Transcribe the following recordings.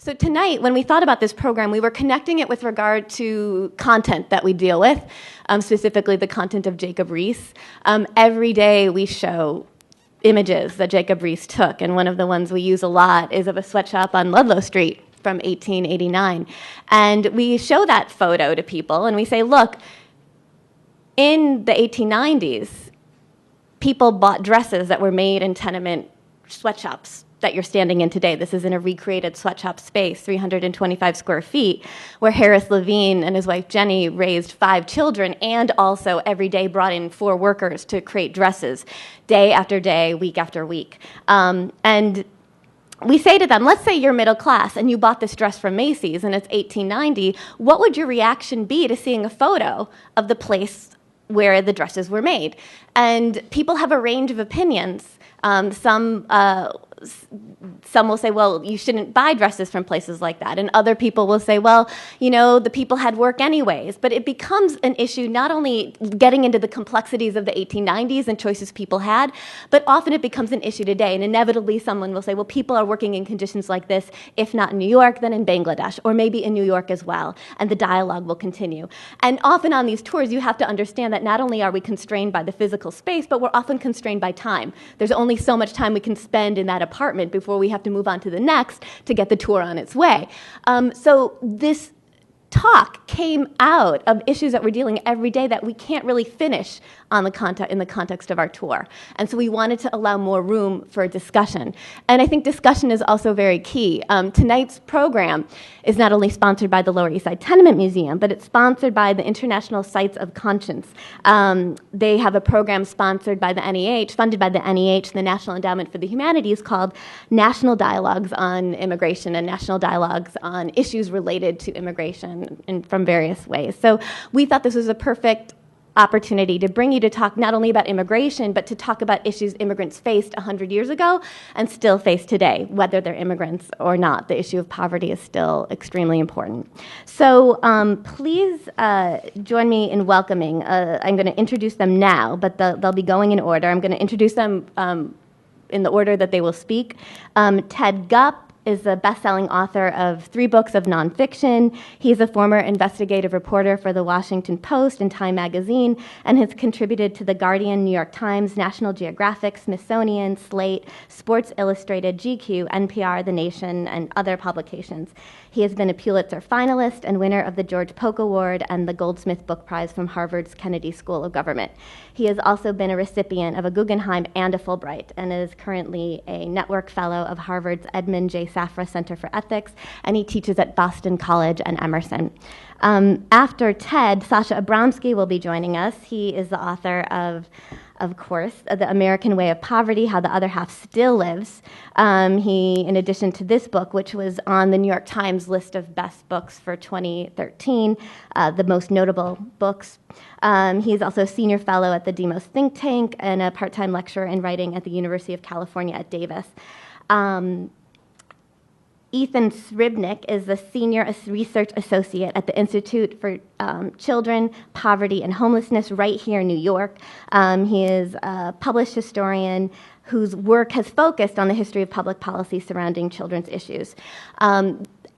So tonight, when we thought about this program, we were connecting it with regard to content that we deal with, specifically the content of Jacob Riis. Every day we show images that Jacob Riis took, and one of the ones we use a lot is of a sweatshop on Ludlow Street from 1889. And we show that photo to people, and we say, look, in the 1890s, people bought dresses that were made in tenement sweatshops that you're standing in today. This is in a recreated sweatshop space, 325 square feet, where Harris Levine and his wife Jenny raised 5 children and also every day brought in 4 workers to create dresses, day after day, week after week. And we say to them, let's say you're middle class and you bought this dress from Macy's and it's 1890, what would your reaction be to seeing a photo of the place where the dresses were made? And people have a range of opinions. Some will say, well, you shouldn't buy dresses from places like that. And other people will say, well, you know, the people had work anyways. But it becomes an issue not only getting into the complexities of the 1890s and choices people had, but often it becomes an issue today. And inevitably someone will say, well, people are working in conditions like this, if not in New York, then in Bangladesh, or maybe in New York as well. And the dialogue will continue. And often on these tours, you have to understand that not only are we constrained by the physical space, but we're often constrained by time. There's only so much time we can spend in that apartment before we have to move on to the next to get the tour on its way. So this talk came out of issues that we're dealing every day that we can't really finish on in the context of our tour. And so we wanted to allow more room for discussion. And I think discussion is also very key. Tonight's program is not only sponsored by the Lower East Side Tenement Museum, but it's sponsored by the International Sites of Conscience. They have a program sponsored by the NEH, funded by the NEH, the National Endowment for the Humanities, called National Dialogues on Immigration and National Dialogues on Issues Related to Immigration from various ways. So we thought this was a perfect opportunity to bring you to talk not only about immigration, but to talk about issues immigrants faced 100 years ago and still face today, whether they're immigrants or not. The issue of poverty is still extremely important. So please join me in welcoming. I'm going to introduce them now, but they'll be going in order. I'm going to introduce them in the order that they will speak. Ted Gupp is a best-selling author of 3 books of nonfiction. He's a former investigative reporter for The Washington Post and Time Magazine, and has contributed to The Guardian, New York Times, National Geographic, Smithsonian, Slate, Sports Illustrated, GQ, NPR, The Nation, and other publications. He has been a Pulitzer finalist and winner of the George Polk Award and the Goldsmith Book Prize from Harvard's Kennedy School of Government. He has also been a recipient of a Guggenheim and a Fulbright, and is currently a network fellow of Harvard's Edmund J. Safra Center for Ethics, and he teaches at Boston College and Emerson. After Ted, Sasha Abramsky will be joining us. He is the author of course, The American Way of Poverty, How the Other Half Still Lives. He, in addition to this book, which was on the New York Times list of best books for 2013, the most notable books. He is also a senior fellow at the Demos think tank and a part-time lecturer in writing at the University of California at Davis. Ethan Sribnik is the Senior Research Associate at the Institute for Children, Poverty, and Homelessness right here in New York. He is a published historian whose work has focused on the history of public policy surrounding children's issues.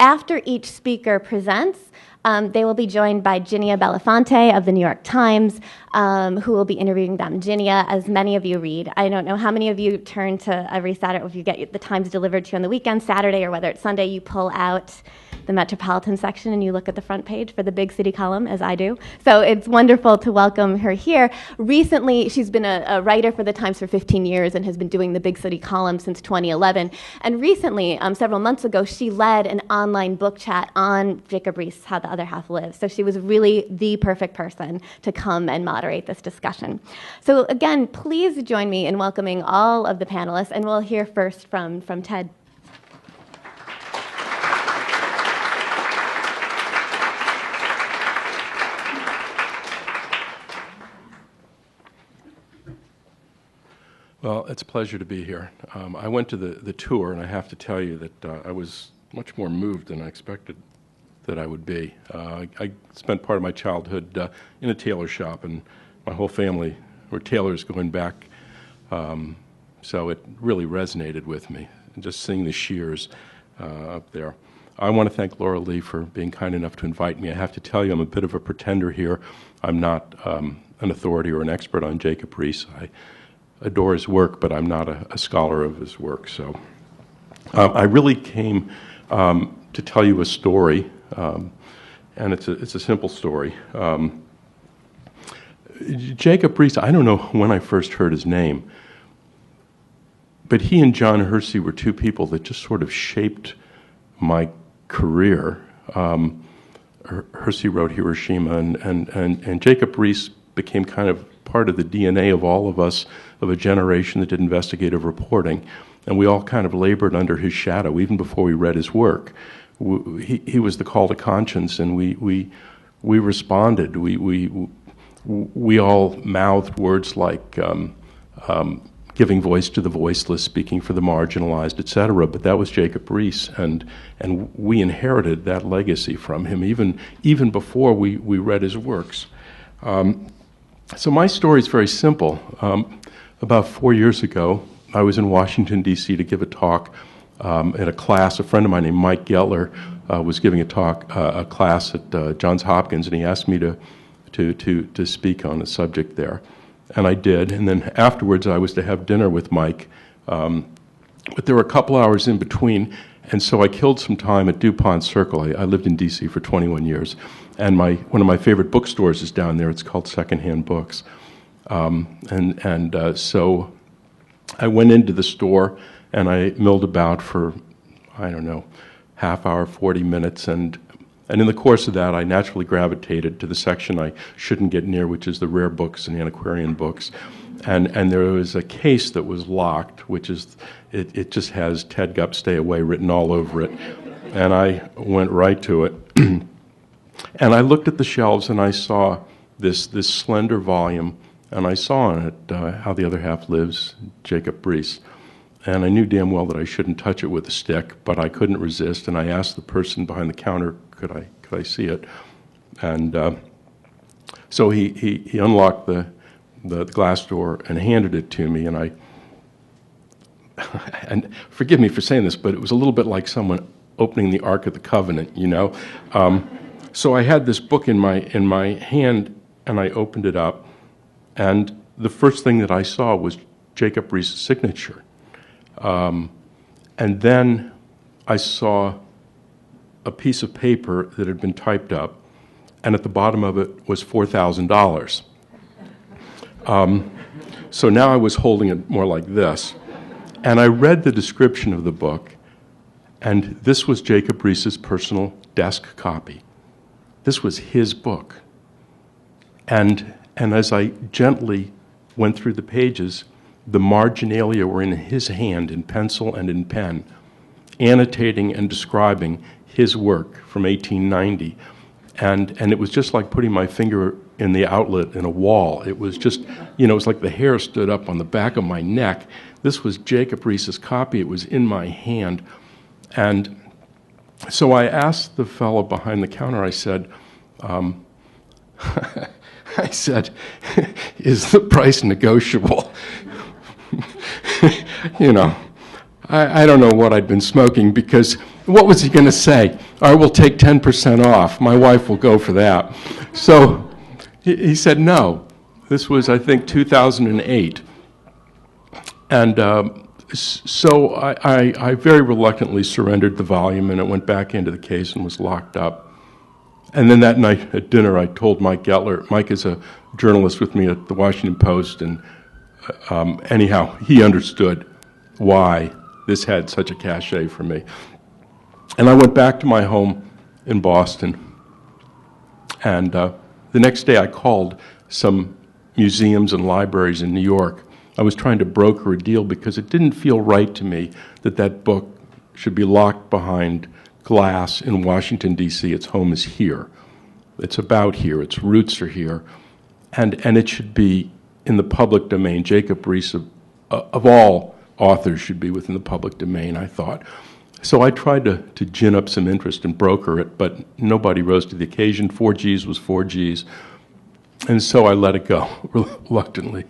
After each speaker presents, they will be joined by Ginia Belafonte of the New York Times, who will be interviewing them. Ginia, as many of you read, I don't know how many of you turn to every Saturday, if you get the Times delivered to you on the weekend, Saturday, or whether it's Sunday, you pull out the Metropolitan section and you look at the front page for the big city column, as I do. So it's wonderful to welcome her here. Recently, she's been a writer for the Times for 15 years and has been doing the big city column since 2011. And recently, several months ago, she led an online book chat on Jacob Riis, How the Other Half Lives. So she was really the perfect person to come and moderate this discussion. So again, please join me in welcoming all of the panelists, and we'll hear first from Ted. Well, it's a pleasure to be here. I went to the tour, and I have to tell you that I was much more moved than I expected that I would be. I spent part of my childhood in a tailor shop, and my whole family were tailors going back, so it really resonated with me, and just seeing the shears up there. I want to thank Laura Lee for being kind enough to invite me. I have to tell you, I'm a bit of a pretender here. I'm not an authority or an expert on Jacob Riis. I adore his work, but I'm not a scholar of his work. So I really came to tell you a story, and it's a simple story. Jacob Riis, I don't know when I first heard his name, but he and John Hersey were two people that just sort of shaped my career. Hersey wrote Hiroshima, and Jacob Riis became kind of part of the DNA of all of us, of a generation that did investigative reporting, and we all kind of labored under his shadow, even before we read his work. He was the call to conscience, and we responded. We all mouthed words like giving voice to the voiceless, speaking for the marginalized, etc. But that was Jacob Riis, and we inherited that legacy from him, even before we read his works. So my story is very simple. About 4 years ago, I was in Washington, D.C. to give a talk at a class. A friend of mine named Mike Gettler was giving a class at Johns Hopkins, and he asked me to speak on a subject there. And I did, and then afterwards I was to have dinner with Mike, but there were a couple hours in between, and so I killed some time at DuPont Circle. I lived in D.C. for 21 years, and one of my favorite bookstores is down there. It's called Secondhand Books, so I went into the store, and I milled about for, I don't know, half hour, 40 minutes, and in the course of that, I naturally gravitated to the section I shouldn't get near, which is the rare books and antiquarian books. And there was a case that was locked, which is, it just has Ted Gupp, Stay Away written all over it. And I went right to it. And I looked at the shelves, and I saw this slender volume, and I saw on it How the Other Half Lives, Jacob Riis. And I knew damn well that I shouldn't touch it with a stick, but I couldn't resist, and I asked the person behind the counter, could I see it? And so he unlocked the glass door and handed it to me, and and forgive me for saying this, but it was a little bit like someone opening the Ark of the Covenant, you know? So I had this book in my hand, and I opened it up, and the first thing that I saw was Jacob Riis' signature. And then I saw a piece of paper that had been typed up, and at the bottom of it was $4,000. So now I was holding it more like this, and I read the description of the book, and this was Jacob Riis' personal desk copy. This was his book. And as I gently went through the pages, the marginalia were in his hand, in pencil and in pen, annotating and describing his work from 1890. And it was just like putting my finger in the outlet in a wall. It was just, it was like the hair stood up on the back of my neck. This was Jacob Riis' copy. It was in my hand. And so I asked the fellow behind the counter, I said, is the price negotiable? I don't know what I'd been smoking, because what was he going to say? I will take 10% off. My wife will go for that. So he said no. This was, I think, 2008. And so I very reluctantly surrendered the volume, and it went back into the case and was locked up. And then that night at dinner, I told Mike Gettler. Mike is a journalist with me at the Washington Post, and anyhow, he understood why this had such a cachet for me. And I went back to my home in Boston, and the next day I called some museums and libraries in New York. I was trying to broker a deal because it didn't feel right to me that book should be locked behind glass in Washington, D.C. Its home is here. It's about here. Its roots are here. And it should be in the public domain. Jacob Riis, of all authors, should be within the public domain, I thought. So I tried to gin up some interest and broker it, but nobody rose to the occasion. 4 Gs was 4 Gs. And so I let it go, reluctantly.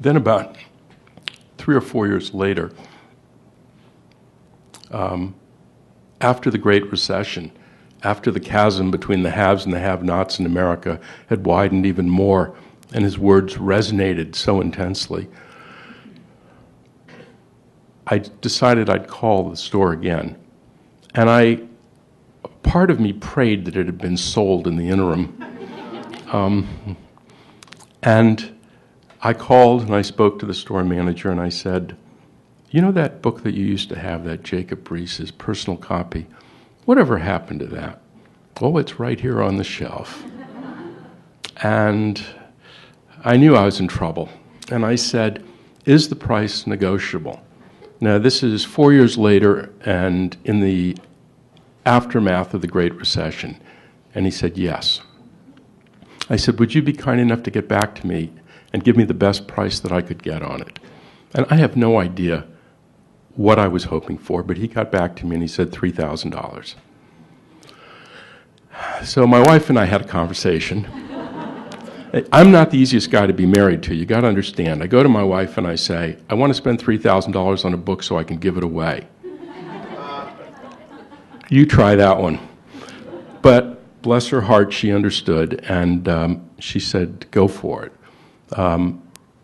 Then about 3 or 4 years later, after the Great Recession, after the chasm between the haves and the have-nots in America had widened even more, and his words resonated so intensely, I decided I'd call the store again. And part of me prayed that it had been sold in the interim. And I called and I spoke to the store manager and I said, you know that book that you used to have, that Jacob Riis's personal copy, whatever happened to that? Oh, it's right here on the shelf. And I knew I was in trouble. And I said, is the price negotiable? Now, this is 4 years later and in the aftermath of the Great Recession. And he said, yes. I said, would you be kind enough to get back to me and give me the best price that I could get on it? And I have no idea what I was hoping for, but he got back to me and he said $3,000. So my wife and I had a conversation. I'm not the easiest guy to be married to. You got to understand. I go to my wife and I say, I want to spend $3,000 on a book so I can give it away. You try that one. But bless her heart, she understood, and she said, go for it.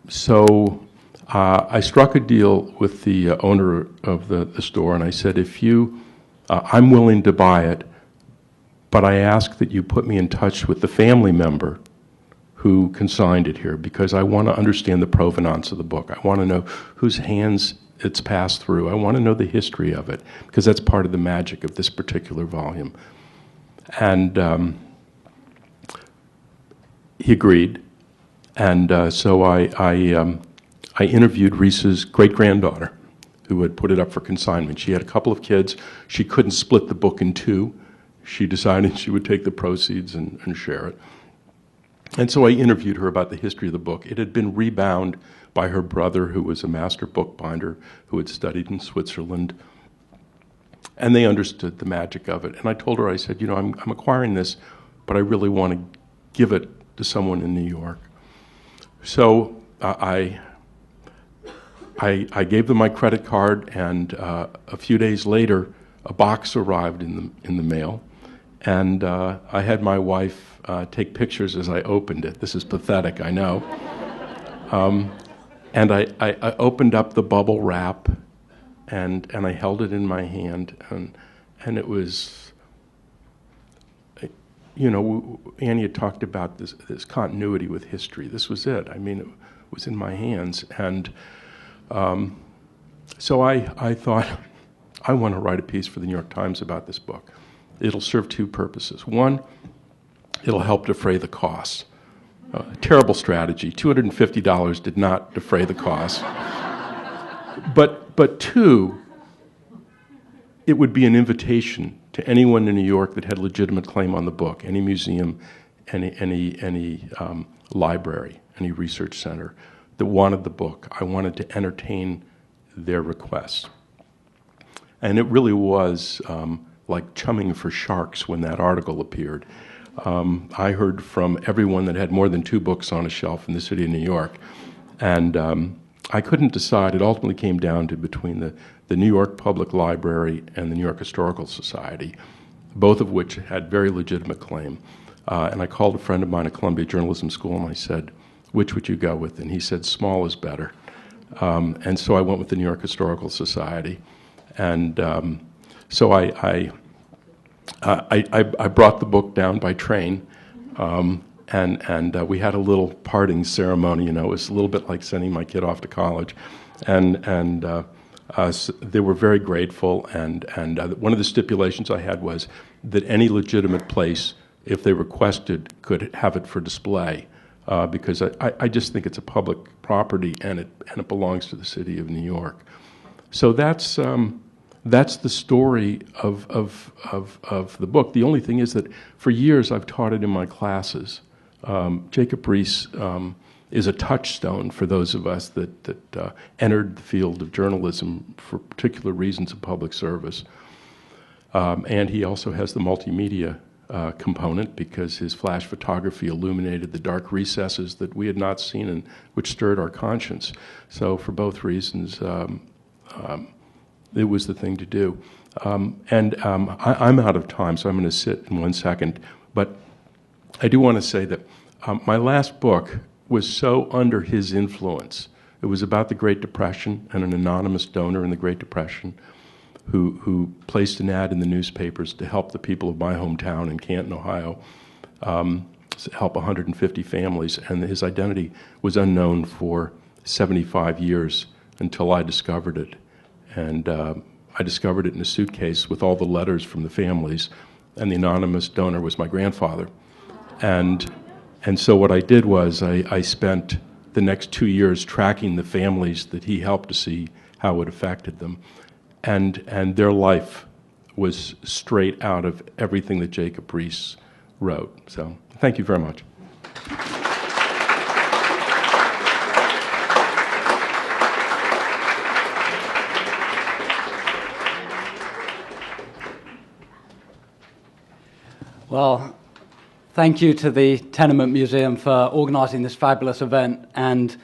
So I struck a deal with the owner of the store, and I said, I'm willing to buy it, but I ask that you put me in touch with the family member who consigned it here, because I want to understand the provenance of the book. I want to know whose hands it's passed through. I want to know the history of it, because that's part of the magic of this particular volume. And he agreed, and so I interviewed Riis's great-granddaughter, who had put it up for consignment. She had a couple of kids. She couldn't split the book in two. She decided she would take the proceeds and share it. And so I interviewed her about the history of the book. It had been rebound by her brother, who was a master bookbinder, who had studied in Switzerland. And they understood the magic of it. And I told her, I said, I'm acquiring this, but I really want to give it to someone in New York. So I gave them my credit card, and a few days later, a box arrived in the mail. And I had my wife take pictures as I opened it. This is pathetic, I know. And I opened up the bubble wrap, and I held it in my hand, and it was, Annie had talked about this continuity with history. This was it. I mean, it was in my hands. And so I thought, I want to write a piece for the New York Times about this book. It'll serve two purposes. One, it'll help defray the costs. Terrible strategy. $250 did not defray the costs. But two, it would be an invitation to anyone in New York that had legitimate claim on the book, any museum, any library, any research center that wanted the book. I wanted to entertain their request. And it really was like chumming for sharks when that article appeared. I heard from everyone that had more than 2 books on a shelf in the city of New York. And I couldn't decide. It ultimately came down to between the New York Public Library and the New York Historical Society, both of which had very legitimate claim. And I called a friend of mine at Columbia Journalism School, and I said, which would you go with? And he said, small is better. And so I went with the New York Historical Society. And so I brought the book down by train, and we had a little parting ceremony. It was a little bit like sending my kid off to college, and so they were very grateful. And one of the stipulations I had was that any legitimate place, if they requested, could have it for display, because I just think it's a public property and it belongs to the city of New York. So that's the story of the book. The only thing is that for years I've taught it in my classes. Jacob Riis is a touchstone for those of us that entered the field of journalism for particular reasons of public service. And he also has the multimedia component, because his flash photography illuminated the dark recesses that we had not seen and which stirred our conscience. So for both reasons, it was the thing to do. I'm out of time, so I'm going to sit in 1 second. But I do want to say that my last book was so under his influence. It was about the Great Depression and an anonymous donor in the Great Depression who placed an ad in the newspapers to help the people of my hometown in Canton, Ohio, help 150 families. And his identity was unknown for 75 years until I discovered it. And I discovered it in a suitcase with all the letters from the families, and the anonymous donor was my grandfather. And so what I did was I spent the next 2 years tracking the families that he helped to see how it affected them. And their life was straight out of everything that Jacob Riis wrote. So thank you very much. Well, thank you to the Tenement Museum for organizing this fabulous event, and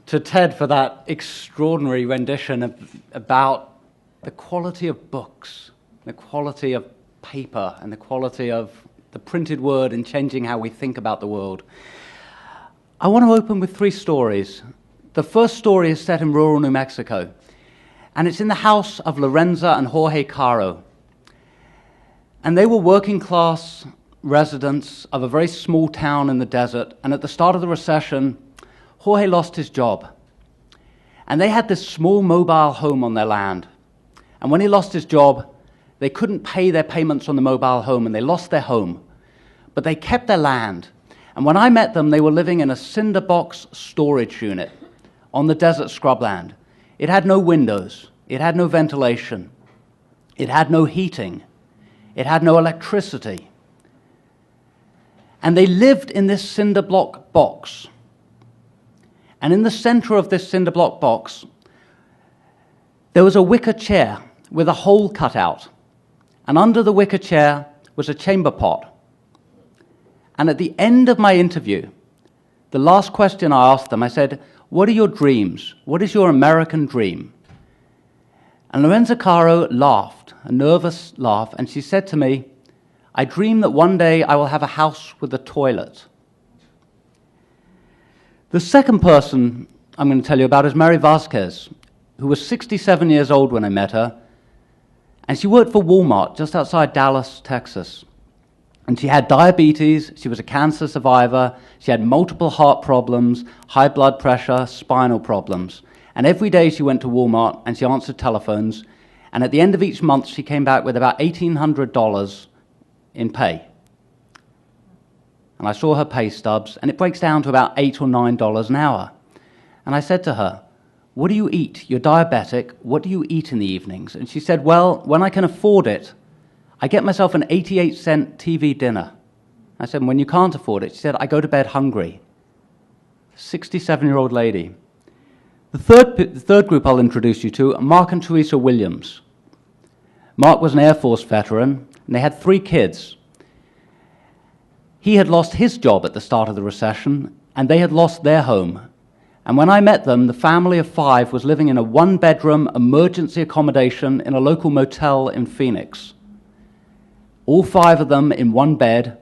to Ted for that extraordinary rendition about the quality of books, the quality of paper, and the quality of the printed word in changing how we think about the world. I want to open with 3 stories. The first story is set in rural New Mexico, and it's in the house of Lorenza and Jorge Caro. And they were working-class residents of a very small town in the desert, and at the start of the recession, Jorge lost his job. And they had this small mobile home on their land. And when he lost his job, they couldn't pay their payments on the mobile home, and they lost their home. But they kept their land. And when I met them, they were living in a cinder box storage unit on the desert scrubland. It had no windows. It had no ventilation. It had no heating. It had no electricity. And they lived in this cinder block box. And in the center of this cinder block box, there was a wicker chair with a hole cut out. And under the wicker chair was a chamber pot. And at the end of my interview, the last question I asked them, I said, "What are your dreams? What is your American dream?" And Lorenza Caro laughed, a nervous laugh, and she said to me, "I dream that one day I will have a house with a toilet." The second person I'm going to tell you about is Mary Vasquez, who was 67 years old when I met her, and she worked for Walmart just outside Dallas, Texas. And she had diabetes, she was a cancer survivor, she had multiple heart problems, high blood pressure, spinal problems. And every day she went to Walmart and she answered telephones, and at the end of each month she came back with about $1,800 in pay. And I saw her pay stubs, and it breaks down to about $8 or $9 an hour. And I said to her, "What do you eat? You're diabetic. What do you eat in the evenings?" And she said, "Well, when I can afford it, I get myself an 88-cent TV dinner." I said, "When you can't afford it?" She said, "I go to bed hungry." 67-year-old lady. The third group I'll introduce you to are Mark and Teresa Williams. Mark was an Air Force veteran, and they had 3 kids. He had lost his job at the start of the recession, and they had lost their home. And when I met them, the family of 5 was living in a 1-bedroom emergency accommodation in a local motel in Phoenix. All 5 of them in one bed.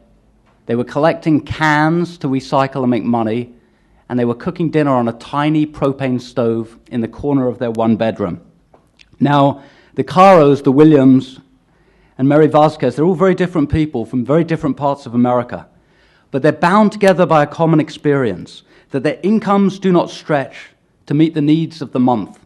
They were collecting cans to recycle and make money, and they were cooking dinner on a tiny propane stove in the corner of their 1-bedroom. Now, the Caros, the Williams, and Mary Vasquez, they're all very different people from very different parts of America, but they're bound together by a common experience, that their incomes do not stretch to meet the needs of the month.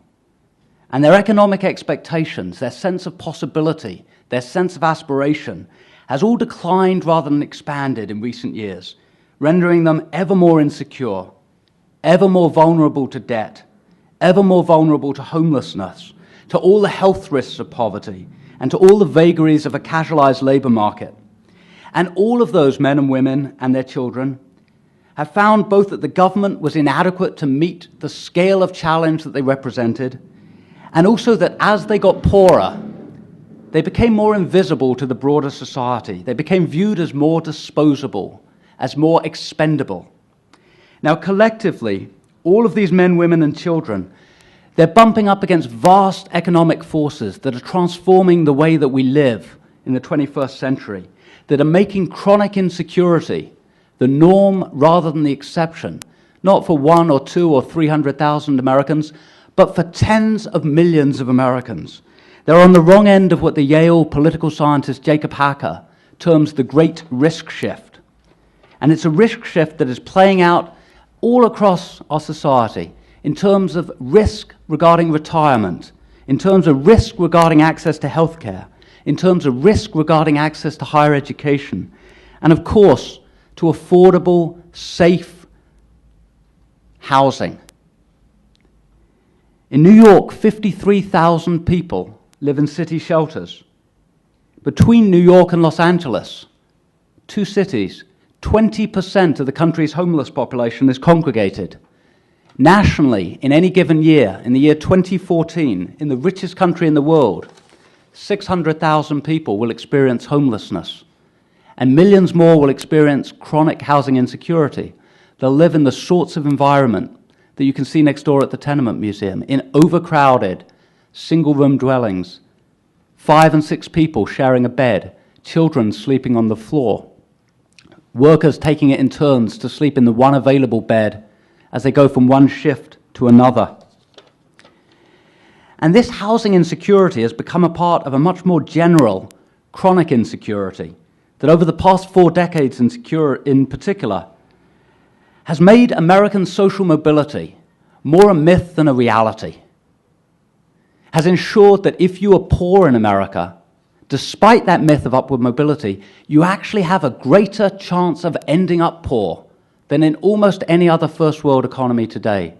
And their economic expectations, their sense of possibility, their sense of aspiration, has all declined rather than expanded in recent years, rendering them ever more insecure, ever more vulnerable to debt, ever more vulnerable to homelessness, to all the health risks of poverty, and to all the vagaries of a casualized labor market. And all of those men and women and their children have found both that the government was inadequate to meet the scale of challenge that they represented, and also that as they got poorer, they became more invisible to the broader society. They became viewed as more disposable, as more expendable. Now, collectively, all of these men, women, and children, They're bumping up against vast economic forces that are transforming the way that we live in the 21st century, that are making chronic insecurity the norm rather than the exception, not for 1 or 2 or 300,000 Americans, but for tens of millions of Americans. They're on the wrong end of what the Yale political scientist Jacob Hacker terms the great risk shift. And it's a risk shift that is playing out all across our society in terms of risk regarding retirement, in terms of risk regarding access to healthcare, in terms of risk regarding access to higher education, and of course, to affordable, safe housing. In New York, 53,000 people live in city shelters. Between New York and Los Angeles, 2 cities, 20% of the country's homeless population is congregated. Nationally, in any given year, in the year 2014, in the richest country in the world, 600,000 people will experience homelessness, and millions more will experience chronic housing insecurity. They'll live in the sorts of environment that you can see next door at the Tenement Museum, in overcrowded, single-room dwellings, 5 and 6 people sharing a bed, children sleeping on the floor, workers taking it in turns to sleep in the one available bed as they go from one shift to another. And this housing insecurity has become a part of a much more general, chronic insecurity that over the past 4 decades in particular has made American social mobility more a myth than a reality, has ensured that if you are poor in America, despite that myth of upward mobility, you actually have a greater chance of ending up poor than in almost any other first world economy today.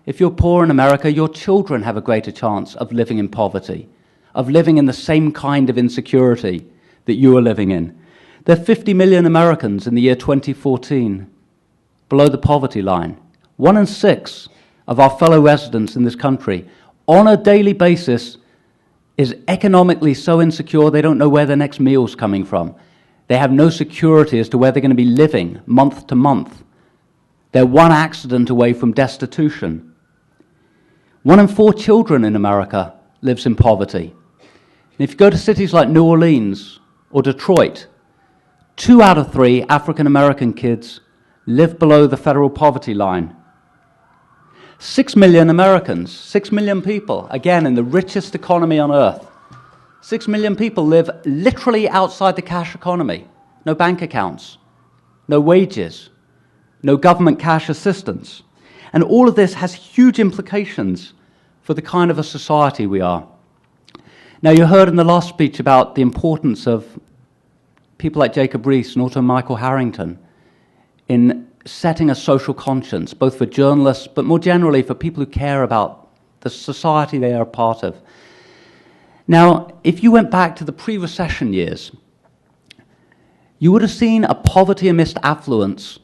If you're poor in America, your children have a greater chance of living in poverty, of living in the same kind of insecurity that you are living in. There are 50 million Americans in the year 2014 below the poverty line. 1 in 6 of our fellow residents in this country, on a daily basis, is economically so insecure they don't know where their next meal's coming from. They have no security as to where they're going to be living month to month. They're one accident away from destitution. 1 in 4 children in America lives in poverty. And if you go to cities like New Orleans or Detroit, 2 out of 3 African American kids live below the federal poverty line. 6 million Americans, 6 million people, again in the richest economy on earth, 6 million people live literally outside the cash economy. No bank accounts, no wages, no government cash assistance. And all of this has huge implications for the kind of a society we are. Now, you heard in the last speech about the importance of people like Jacob Riis and also Michael Harrington in setting a social conscience, both for journalists, but more generally for people who care about the society they are a part of. Now, if you went back to the pre-recession years, you would have seen a poverty amidst affluence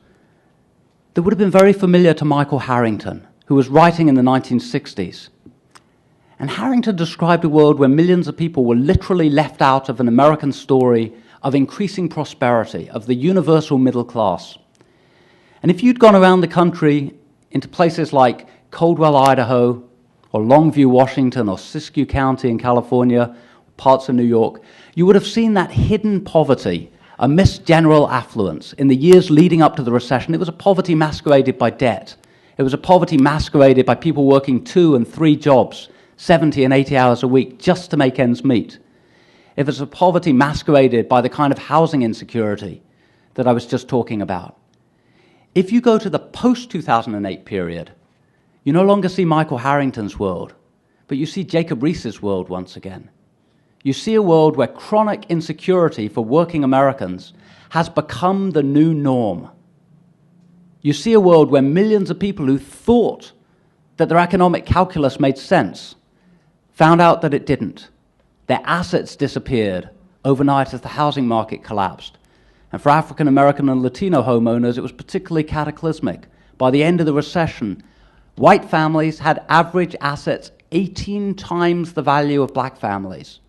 that would have been very familiar to Michael Harrington, who was writing in the 1960s. And Harrington described a world where millions of people were literally left out of an American story of increasing prosperity, of the universal middle class. And if you'd gone around the country into places like Caldwell, Idaho, or Longview, Washington, or Siskiyou County in California, parts of New York, you would have seen that hidden poverty amidst general affluence. In the years leading up to the recession, it was a poverty masqueraded by debt. It was a poverty masqueraded by people working 2 and 3 jobs, 70 and 80 hours a week, just to make ends meet. It was a poverty masqueraded by the kind of housing insecurity that I was just talking about. If you go to the post-2008 period, you no longer see Michael Harrington's world, but you see Jacob Riis's world once again. You see a world where chronic insecurity for working Americans has become the new norm. You see a world where millions of people who thought that their economic calculus made sense found out that it didn't. Their assets disappeared overnight as the housing market collapsed. And for African American and Latino homeowners, it was particularly cataclysmic. By the end of the recession, white families had average assets 18 times the value of black families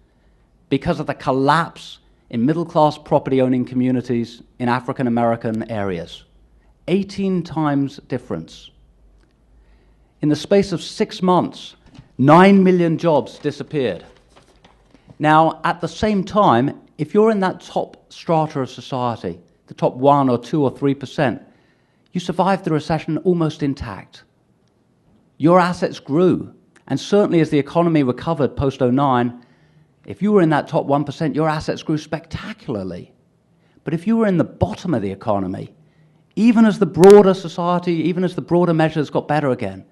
because of the collapse in middle-class property-owning communities in African American areas. 18 times difference. In the space of 6 months, 9 million jobs disappeared. Now, at the same time, if you're in that top strata of society, the top 1 or 2 or 3%, you survived the recession almost intact. Your assets grew, and certainly as the economy recovered post-09, if you were in that top 1%, your assets grew spectacularly. But if you were in the bottom of the economy, even as the broader society, even as the broader measures got better again,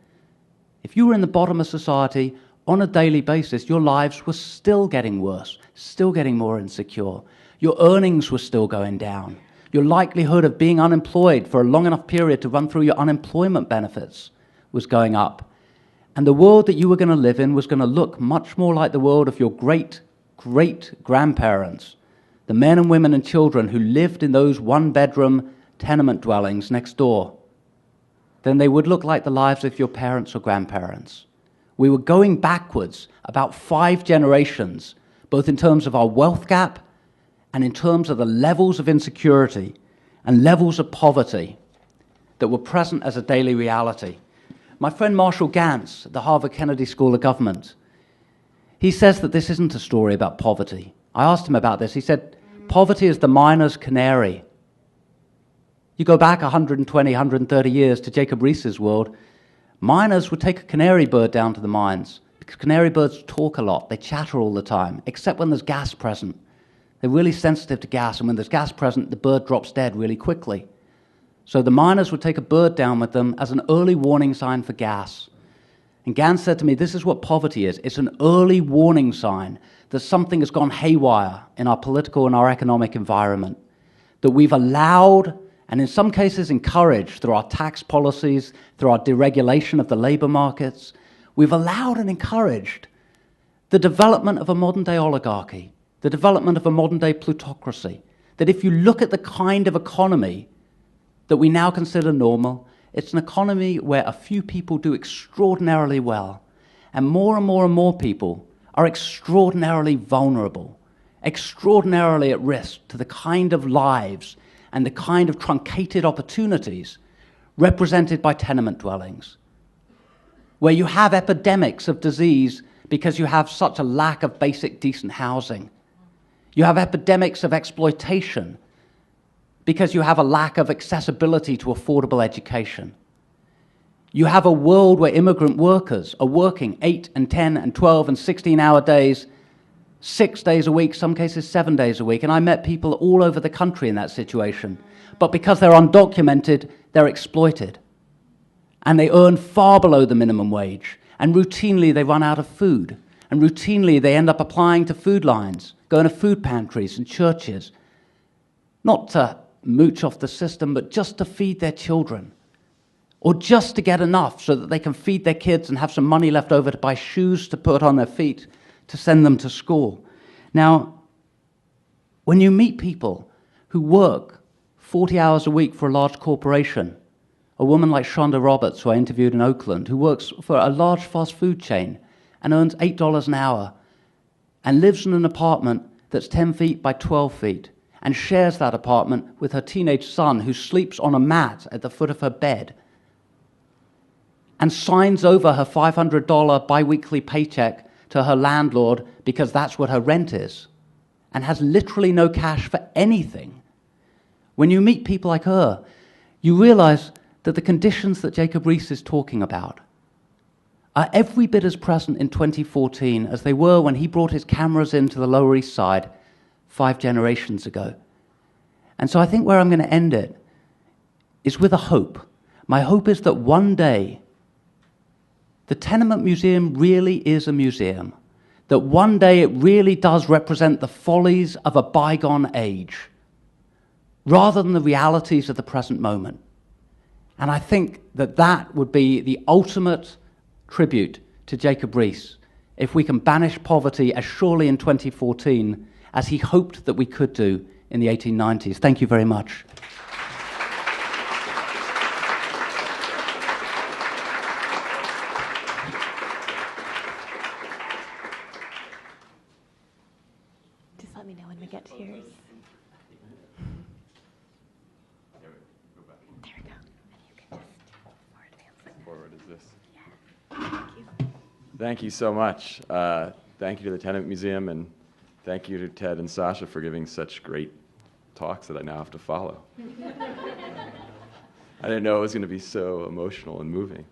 if you were in the bottom of society, on a daily basis, your lives were still getting worse, still getting more insecure. Your earnings were still going down. Your likelihood of being unemployed for a long enough period to run through your unemployment benefits was going up. And the world that you were going to live in was going to look much more like the world of your great-great-grandparents, the men and women and children who lived in those one-bedroom tenement dwellings next door, than they would look like the lives of your parents or grandparents. We were going backwards about 5 generations, both in terms of our wealth gap and in terms of the levels of insecurity and levels of poverty that were present as a daily reality. My friend Marshall Gantz at the Harvard Kennedy School of Government, he says that this isn't a story about poverty. I asked him about this. He said, poverty is the miner's canary. You go back 120, 130 years to Jacob Riis's world, miners would take a canary bird down to the mines because canary birds talk a lot. They chatter all the time, except when there's gas present. They're really sensitive to gas, and when there's gas present, the bird drops dead really quickly. So the miners would take a bird down with them as an early warning sign for gas. And Gantz said to me, this is what poverty is. It's an early warning sign that something has gone haywire in our political and our economic environment, that we've allowed and in some cases encouraged through our tax policies, through our deregulation of the labor markets, we've allowed and encouraged the development of a modern-day oligarchy, the development of a modern-day plutocracy, that if you look at the kind of economy that we now consider normal, it's an economy where a few people do extraordinarily well, and more people are extraordinarily vulnerable, extraordinarily at risk to the kind of lives and the kind of truncated opportunities represented by tenement dwellings, where you have epidemics of disease because you have such a lack of basic decent housing. You have epidemics of exploitation because you have a lack of accessibility to affordable education. You have a world where immigrant workers are working 8 and 10 and 12 and 16-hour days, 6 days a week, some cases 7 days a week. And I met people all over the country in that situation. But because they're undocumented, they're exploited. And they earn far below the minimum wage. And routinely they run out of food. And routinely they end up applying to food lines, going to food pantries and churches, not to mooch off the system, but just to feed their children, or just to get enough so that they can feed their kids and have some money left over to buy shoes to put on their feet to send them to school. Now, when you meet people who work 40 hours a week for a large corporation, a woman like Shonda Roberts, who I interviewed in Oakland, who works for a large fast food chain and earns $8 an hour and lives in an apartment that's 10 feet by 12 feet and shares that apartment with her teenage son who sleeps on a mat at the foot of her bed and signs over her $500 biweekly paycheck to her landlord because that's what her rent is, and has literally no cash for anything. When you meet people like her, you realize that the conditions that Jacob Riis is talking about are every bit as present in 2014 as they were when he brought his cameras into the Lower East Side 5 generations ago. And so I think where I'm going to end it is with a hope. My hope is that one day the Tenement Museum really is a museum, that one day it really does represent the follies of a bygone age, rather than the realities of the present moment. And I think that that would be the ultimate tribute to Jacob Riis, if we can banish poverty as surely in 2014 as he hoped that we could do in the 1890s. Thank you very much. Just let me know when we get to yours. There we go. And you can just forward advance. Forward is this. Yeah. Thank you. Thank you so much. Thank you to the Tenement Museum, and thank you to Ted and Sasha for giving such great talks that I now have to follow. I didn't know it was going to be so emotional and moving.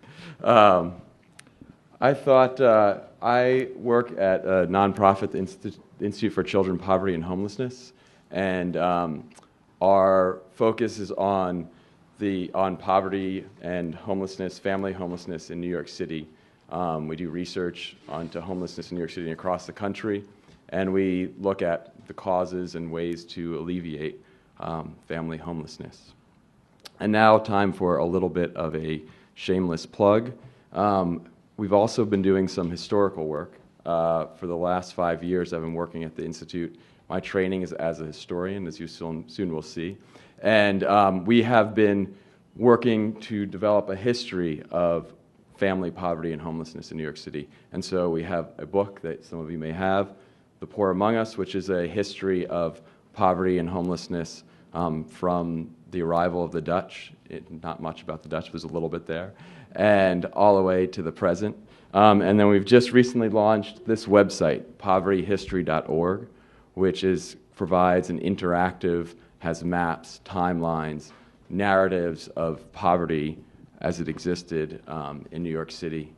I thought I work at a nonprofit, the Institute for Children, Poverty, and Homelessness, and our focus is on poverty and homelessness, family homelessness in New York City. We do research onto homelessness in New York City and across the country, and we look at the causes and ways to alleviate family homelessness. And now time for a little bit of a shameless plug. We've also been doing some historical work. For the last 5 years, I've been working at the Institute. My training is as a historian, as you soon will see. And we have been working to develop a history of family poverty and homelessness in New York City. And so we have a book that some of you may have, The Poor Among Us, which is a history of poverty and homelessness from the arrival of the Dutch. Not much about the Dutch, there's a little bit there, and all the way to the present. And then we've just recently launched this website, povertyhistory.org, which provides an interactive, has maps, timelines, narratives of poverty as it existed in New York City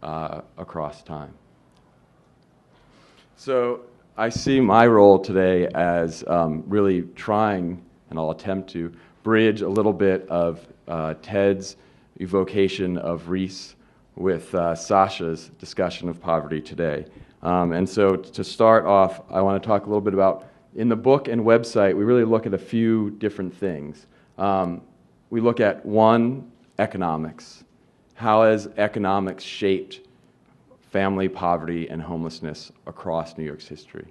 across time. So I see my role today as really trying, and I'll attempt to, bridge a little bit of Ted's evocation of Riis with Sasha's discussion of poverty today. And so to start off, I want to talk a little bit about, in the book and website, we really look at a few different things. We look at, one, economics. How has economics shaped family poverty and homelessness across New York's history?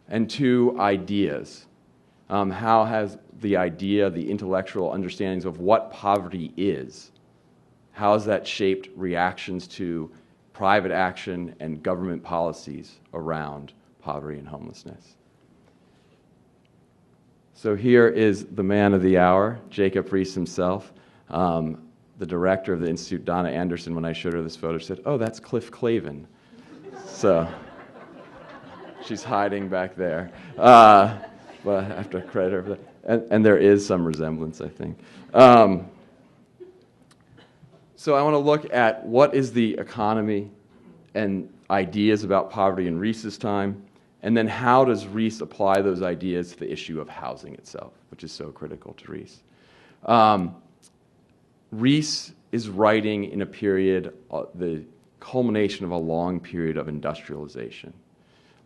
And two, ideas. How has the idea, the intellectual understandings of what poverty is, how has that shaped reactions to private action and government policies around poverty and homelessness? So here is the man of the hour, Jacob Riis himself. The director of the Institute, Donna Anderson, when I showed her this photo, said, "Oh, that's Cliff Clavin." So she's hiding back there. But I have to credit her for that. And there is some resemblance, I think. So I want to look at what is the economy and ideas about poverty in Riis's time, and then how does Riis apply those ideas to the issue of housing itself, which is so critical to Riis. Riis is writing in a period, the culmination of a long period of industrialization.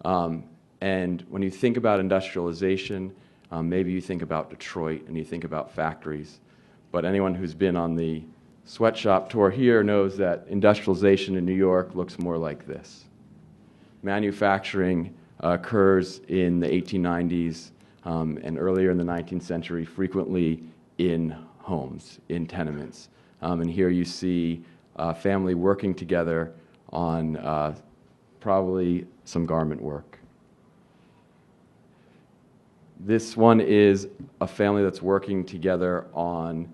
And when you think about industrialization, maybe you think about Detroit and you think about factories. But anyone who's been on the sweatshop tour here knows that industrialization in New York looks more like this. Manufacturing occurs in the 1890s and earlier in the 19th century, frequently in homes, in tenements. And here you see a family working together on probably some garment work. This one is a family that's working together on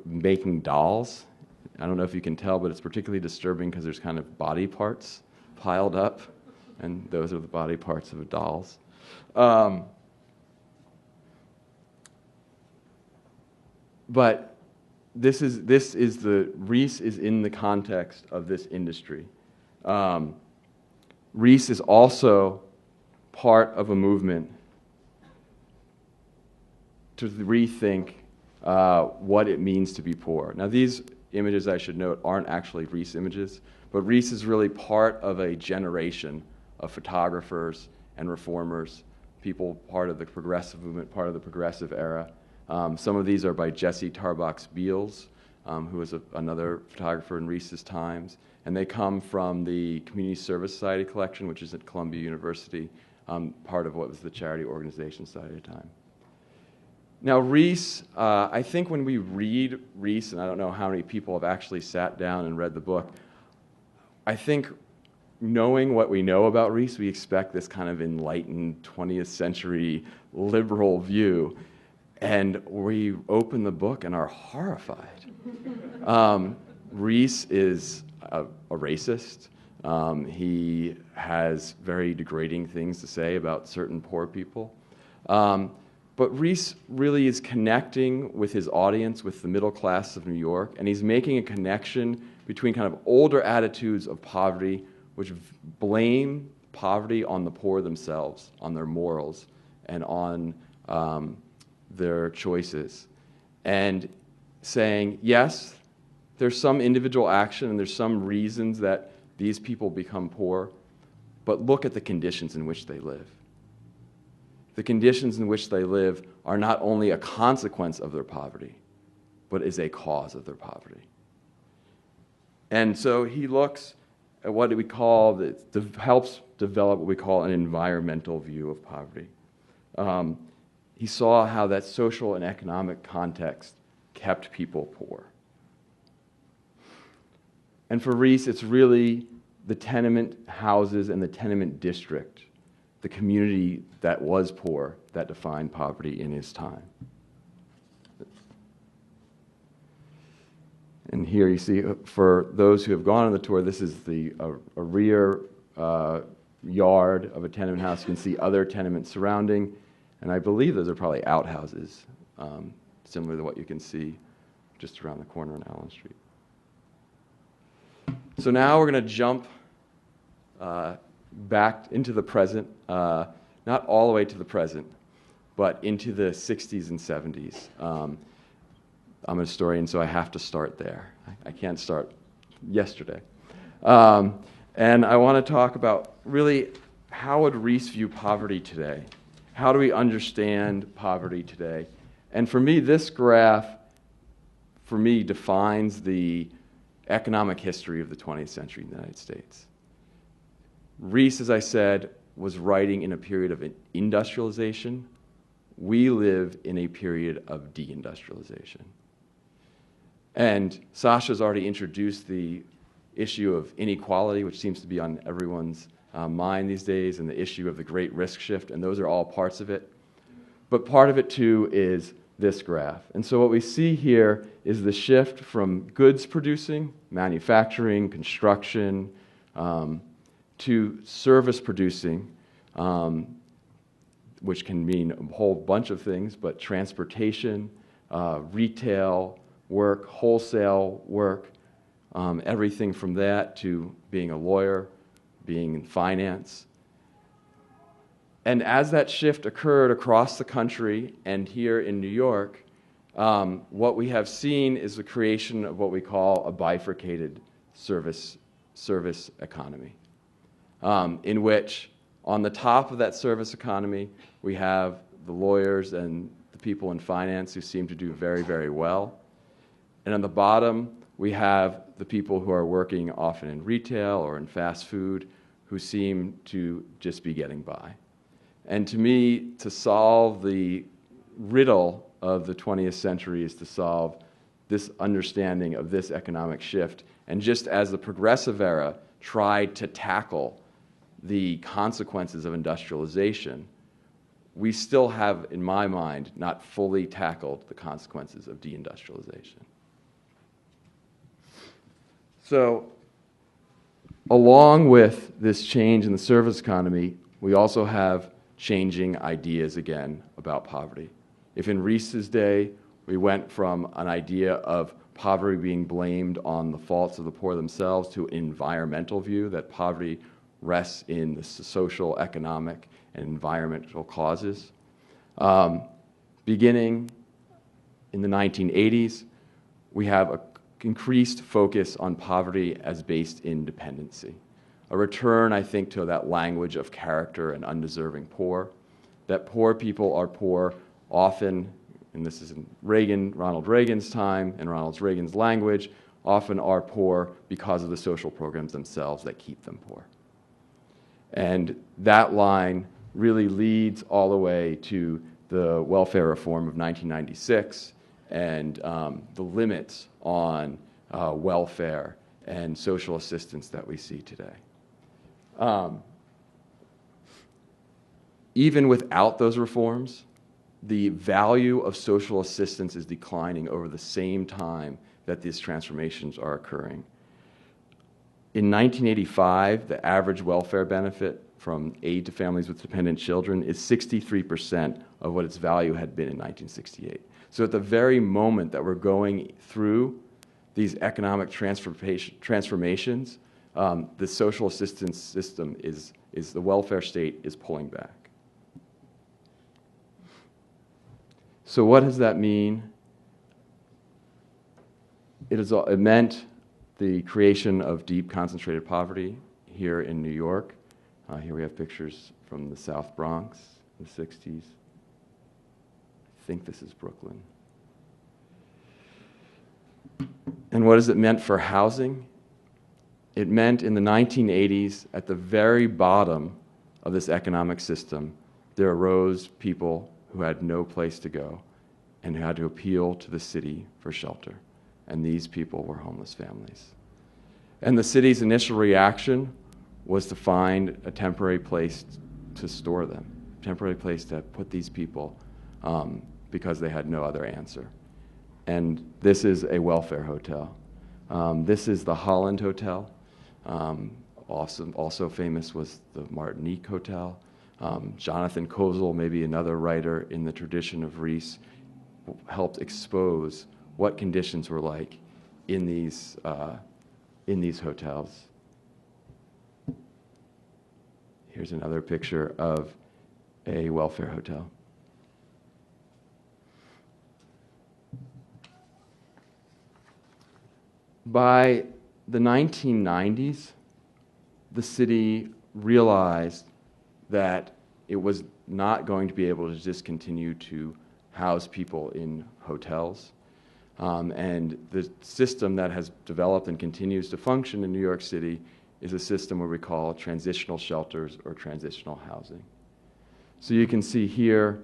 making dolls. I don't know if you can tell, but it's particularly disturbing because there's kind of body parts piled up, and those are the body parts of dolls. But Riis is in the context of this industry. Riis is also part of a movement to rethink what it means to be poor. Now, these images, I should note, aren't actually Riis images, but Riis is really part of a generation of photographers and reformers, people part of the progressive movement, part of the progressive era. Some of these are by Jesse Tarbox Beals, who was another photographer in Riis's times, and they come from the Community Service Society collection, which is at Columbia University, part of what was the Charity Organization Society at the time. Now, Riis, I think when we read Riis, and I don't know how many people have actually sat down and read the book, I think knowing what we know about Riis, we expect this kind of enlightened 20th century liberal view. And we open the book and are horrified. Riis is a racist. He has very degrading things to say about certain poor people. But Riis really is connecting with his audience, with the middle class of New York, and he's making a connection between kind of older attitudes of poverty, which blame poverty on the poor themselves, on their morals, and on their choices. And saying, yes, there's some individual action and there's some reasons that these people become poor, but look at the conditions in which they live. The conditions in which they live are not only a consequence of their poverty, but is a cause of their poverty. And so he looks at what we call, helps develop what we call an environmental view of poverty. He saw how that social and economic context kept people poor. And for Riis, it's really the tenement houses and the tenement district, the community that was poor, that defined poverty in his time. And here you see, for those who have gone on the tour, this is a rear yard of a tenement house. You can see other tenements surrounding, and I believe those are probably outhouses, similar to what you can see just around the corner on Allen Street. So now we're going to jump back into the present, not all the way to the present, but into the 60s and 70s. I'm a historian, so I have to start there. I can't start yesterday. And I want to talk about really how would Riis view poverty today? How do we understand poverty today? And for me, this graph, defines the economic history of the 20th century in the United States. Riis, as I said, was writing in a period of industrialization. We live in a period of deindustrialization. And Sasha's already introduced the issue of inequality, which seems to be on everyone's mind these days, and the issue of the great risk shift, and those are all parts of it. But part of it, too, is this graph. And so what we see here is the shift from goods producing, manufacturing, construction, to service producing, which can mean a whole bunch of things, but transportation, retail work, wholesale work, everything from that to being a lawyer, being in finance. And as that shift occurred across the country and here in New York, what we have seen is the creation of what we call a bifurcated service economy, in which on the top of that service economy, we have the lawyers and the people in finance who seem to do very, very well. And on the bottom, we have the people who are working often in retail or in fast food who seem to just be getting by. And to me, to solve the riddle of the 20th century is to solve this understanding of this economic shift. And just as the progressive era tried to tackle the consequences of industrialization, we still have, in my mind, not fully tackled the consequences of deindustrialization. So, along with this change in the service economy, we also have changing ideas again about poverty. If in Riis's day, we went from an idea of poverty being blamed on the faults of the poor themselves to an environmental view that poverty rests in the social, economic, and environmental causes. Beginning in the 1980s, we have an increased focus on poverty as based in dependency. A return, I think, to that language of character and undeserving poor, that poor people are poor often, and this is in Ronald Reagan's time, and Ronald Reagan's language, often are poor because of the social programs themselves that keep them poor. And that line really leads all the way to the welfare reform of 1996 and the limits on welfare and social assistance that we see today. Even without those reforms, the value of social assistance is declining over the same time that these transformations are occurring. In 1985, the average welfare benefit from aid to families with dependent children is 63% of what its value had been in 1968. So at the very moment that we're going through these economic transformations, the social assistance system is the welfare state is pulling back. So what does that mean? It meant the creation of deep concentrated poverty here in New York. Here we have pictures from the South Bronx in the 60s. I think this is Brooklyn. And what has it meant for housing? It meant in the 1980s, at the very bottom of this economic system, there arose people who had no place to go and who had to appeal to the city for shelter. And these people were homeless families. And the city's initial reaction was to find a temporary place to store them, a temporary place to put these people because they had no other answer. And this is a welfare hotel. This is the Holland Hotel. Also famous was the Martinique Hotel. Jonathan Kozol, maybe another writer in the tradition of Riis, helped expose what conditions were like in these hotels. Here's another picture of a welfare hotel. By the 1990s, the city realized that it was not going to be able to just continue to house people in hotels. And the system that has developed and continues to function in New York City is a system where we call transitional shelters or transitional housing. So you can see here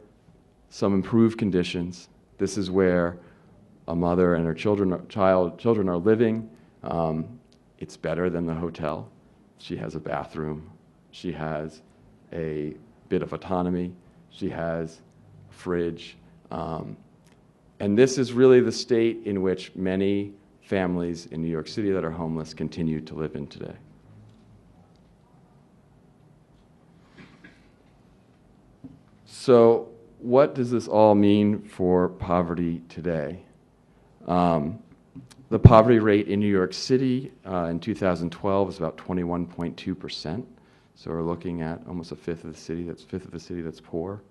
some improved conditions. This is where a mother and her children are living. It's better than the hotel. She has a bathroom. She has a bit of autonomy. She has a fridge. And this is really the state in which many families in New York City that are homeless continue to live in today. So what does this all mean for poverty today? The poverty rate in New York City in 2012 is about 21.2%. So we're looking at almost a fifth of the city that's poor.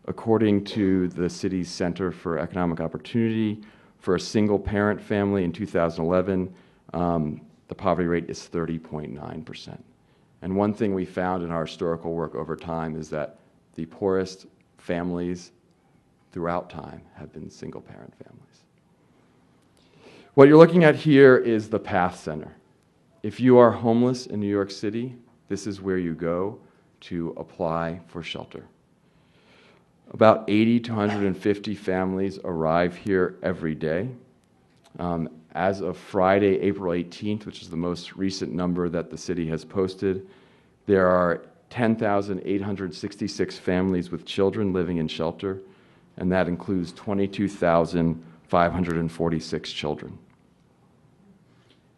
According to the city's Center for Economic Opportunity, for a single-parent family in 2011, the poverty rate is 30.9%. And one thing we found in our historical work over time is that the poorest families throughout time have been single-parent families. What you're looking at here is the PATH Center. If you are homeless in New York City, this is where you go to apply for shelter. About 80 to 150 families arrive here every day. As of Friday, April 18th, which is the most recent number that the city has posted, there are 10,866 families with children living in shelter, and that includes 22,546 children.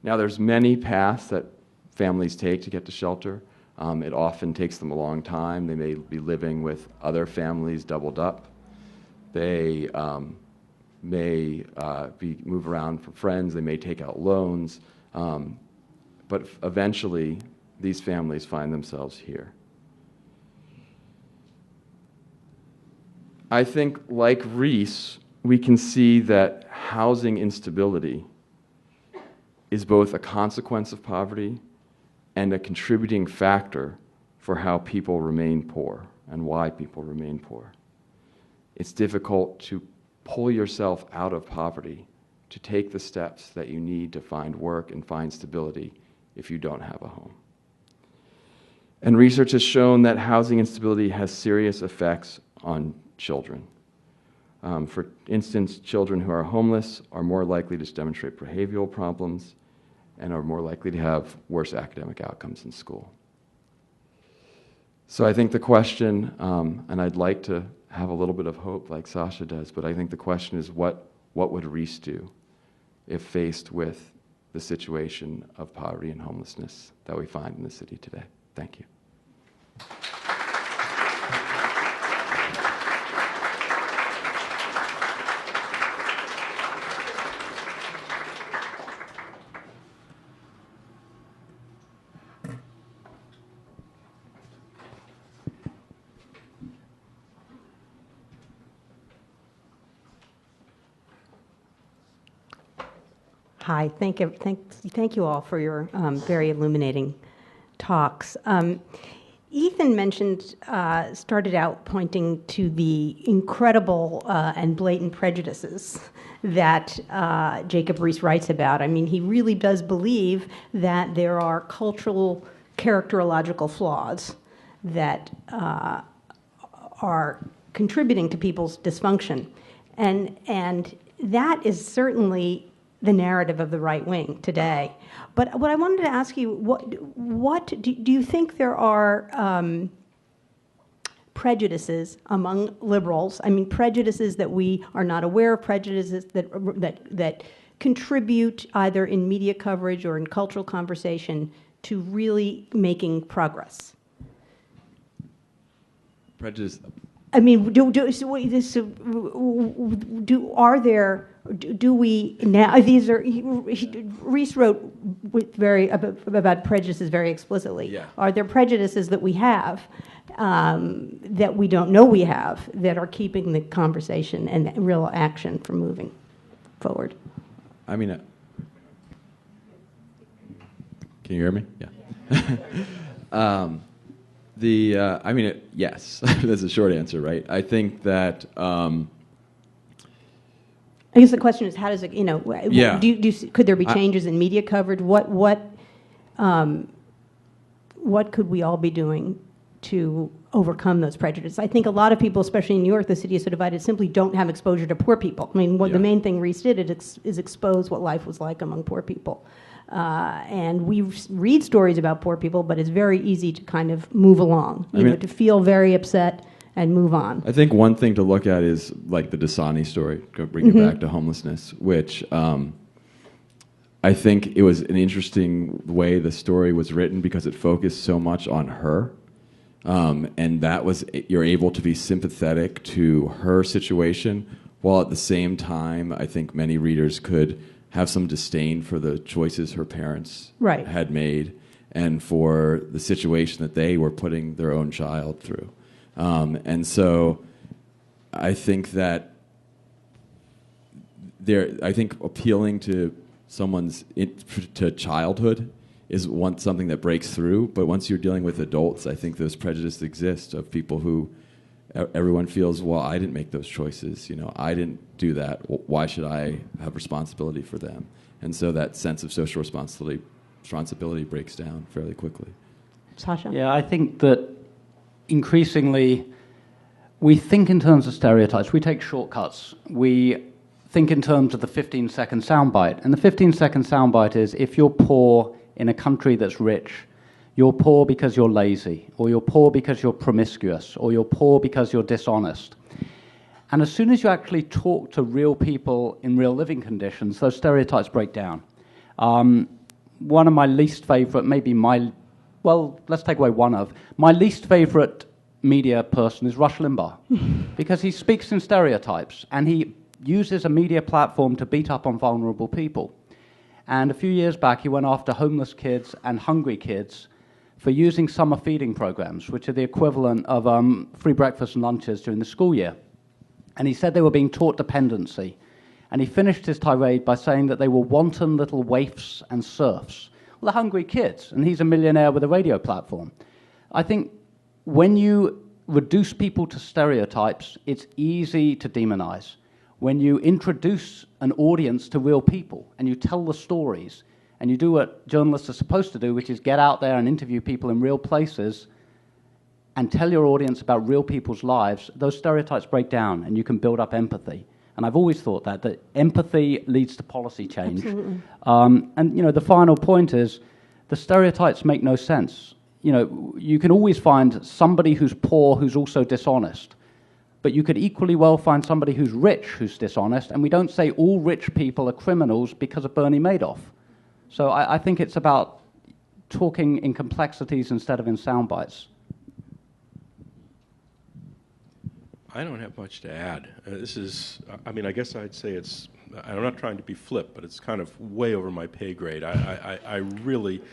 Now, there's many paths that families take to get to shelter. It often takes them a long time. They may be living with other families doubled up. They may move around for friends. They may take out loans. But eventually, these families find themselves here. I think, like Riis, we can see that housing instability is both a consequence of poverty and a contributing factor for how people remain poor and why people remain poor. It's difficult to pull yourself out of poverty, to take the steps that you need to find work and find stability if you don't have a home. And research has shown that housing instability has serious effects on children. For instance, children who are homeless are more likely to demonstrate behavioral problems and are more likely to have worse academic outcomes in school. So I think the question, and I'd like to have a little bit of hope like Sasha does, but I think the question is what would Riis do if faced with the situation of poverty and homelessness that we find in the city today. Thank you. Hi, thank you all for your very illuminating talks. Ethan started out pointing to the incredible and blatant prejudices that Jacob Riis writes about. I mean, he really does believe that there are cultural characterological flaws that are contributing to people's dysfunction. And that is certainly the narrative of the right wing today. But what I wanted to ask you, what do you think there are prejudices among liberals? I mean, prejudices that we are not aware of, prejudices that contribute either in media coverage or in cultural conversation to really making progress? Prejudice. I mean, do we now? These are Riis wrote about prejudices very explicitly. Yeah. Are there prejudices that we have that we don't know we have that are keeping the conversation and real action from moving forward? I mean, can you hear me? Yeah. Yes, that's a short answer, right? I think that. I guess the question is, how does it? Yeah. Could there be changes in media coverage? What could we all be doing to overcome those prejudices? I think a lot of people, especially in New York, the city is so divided, simply don't have exposure to poor people. I mean, the main thing Riis did is expose what life was like among poor people. And we read stories about poor people, but it's very easy to kind of move along, to feel very upset and move on. I think one thing to look at is like the Dasani story, to bring it back to homelessness, which I think it was an interesting way the story was written because it focused so much on her. And that was, you're able to be sympathetic to her situation, while at the same time, I think many readers could have some disdain for the choices her parents had made and for the situation that they were putting their own child through. And so I think that appealing to someone's to childhood is something that breaks through. But once you're dealing with adults, I think those prejudices exist of people who everyone feels, well, I didn't make those choices. I didn't do that. Why should I have responsibility for them? And so that sense of social responsibility breaks down fairly quickly. Sasha? Yeah, I think that increasingly we think in terms of stereotypes. We take shortcuts. We think in terms of the 15-second soundbite. And the 15-second soundbite is, if you're poor in a country that's rich, you're poor because you're lazy, or you're poor because you're promiscuous, or you're poor because you're dishonest. And as soon as you actually talk to real people in real living conditions, those stereotypes break down. One of my least favorite, let's take away one of. My least favorite media person is Rush Limbaugh, because he speaks in stereotypes, and he uses a media platform to beat up on vulnerable people. And a few years back, he went after homeless kids and hungry kids for using summer feeding programs, which are the equivalent of free breakfast and lunches during the school year. And he said they were being taught dependency. And he finished his tirade by saying that they were wanton little waifs and serfs. Well, they're hungry kids, and he's a millionaire with a radio platform. I think when you reduce people to stereotypes, it's easy to demonize. When you introduce an audience to real people, and you tell the stories, and you do what journalists are supposed to do, which is get out there and interview people in real places and tell your audience about real people's lives, those stereotypes break down and you can build up empathy. And I've always thought that empathy leads to policy change. Absolutely. And the final point is the stereotypes make no sense. You can always find somebody who's poor who's also dishonest. But you could equally well find somebody who's rich who's dishonest, and we don't say all rich people are criminals because of Bernie Madoff. So I think it's about talking in complexities instead of in sound bites. I don't have much to add. This is, I mean, I guess I'd say it's, I'm not trying to be flip, but it's kind of way over my pay grade. I really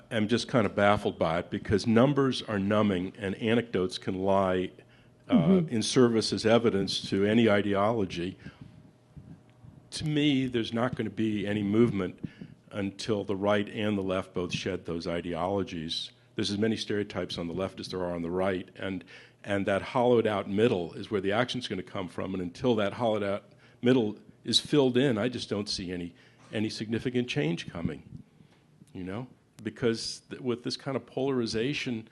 am just kind of baffled by it because numbers are numbing and anecdotes can lie in service as evidence to any ideology. To me, there's not going to be any movement until the right and the left both shed those ideologies. There's as many stereotypes on the left as there are on the right, and that hollowed out middle is where the action's going to come from, and until that hollowed out middle is filled in, I just don't see any significant change coming, you know? Because with this kind of polarization,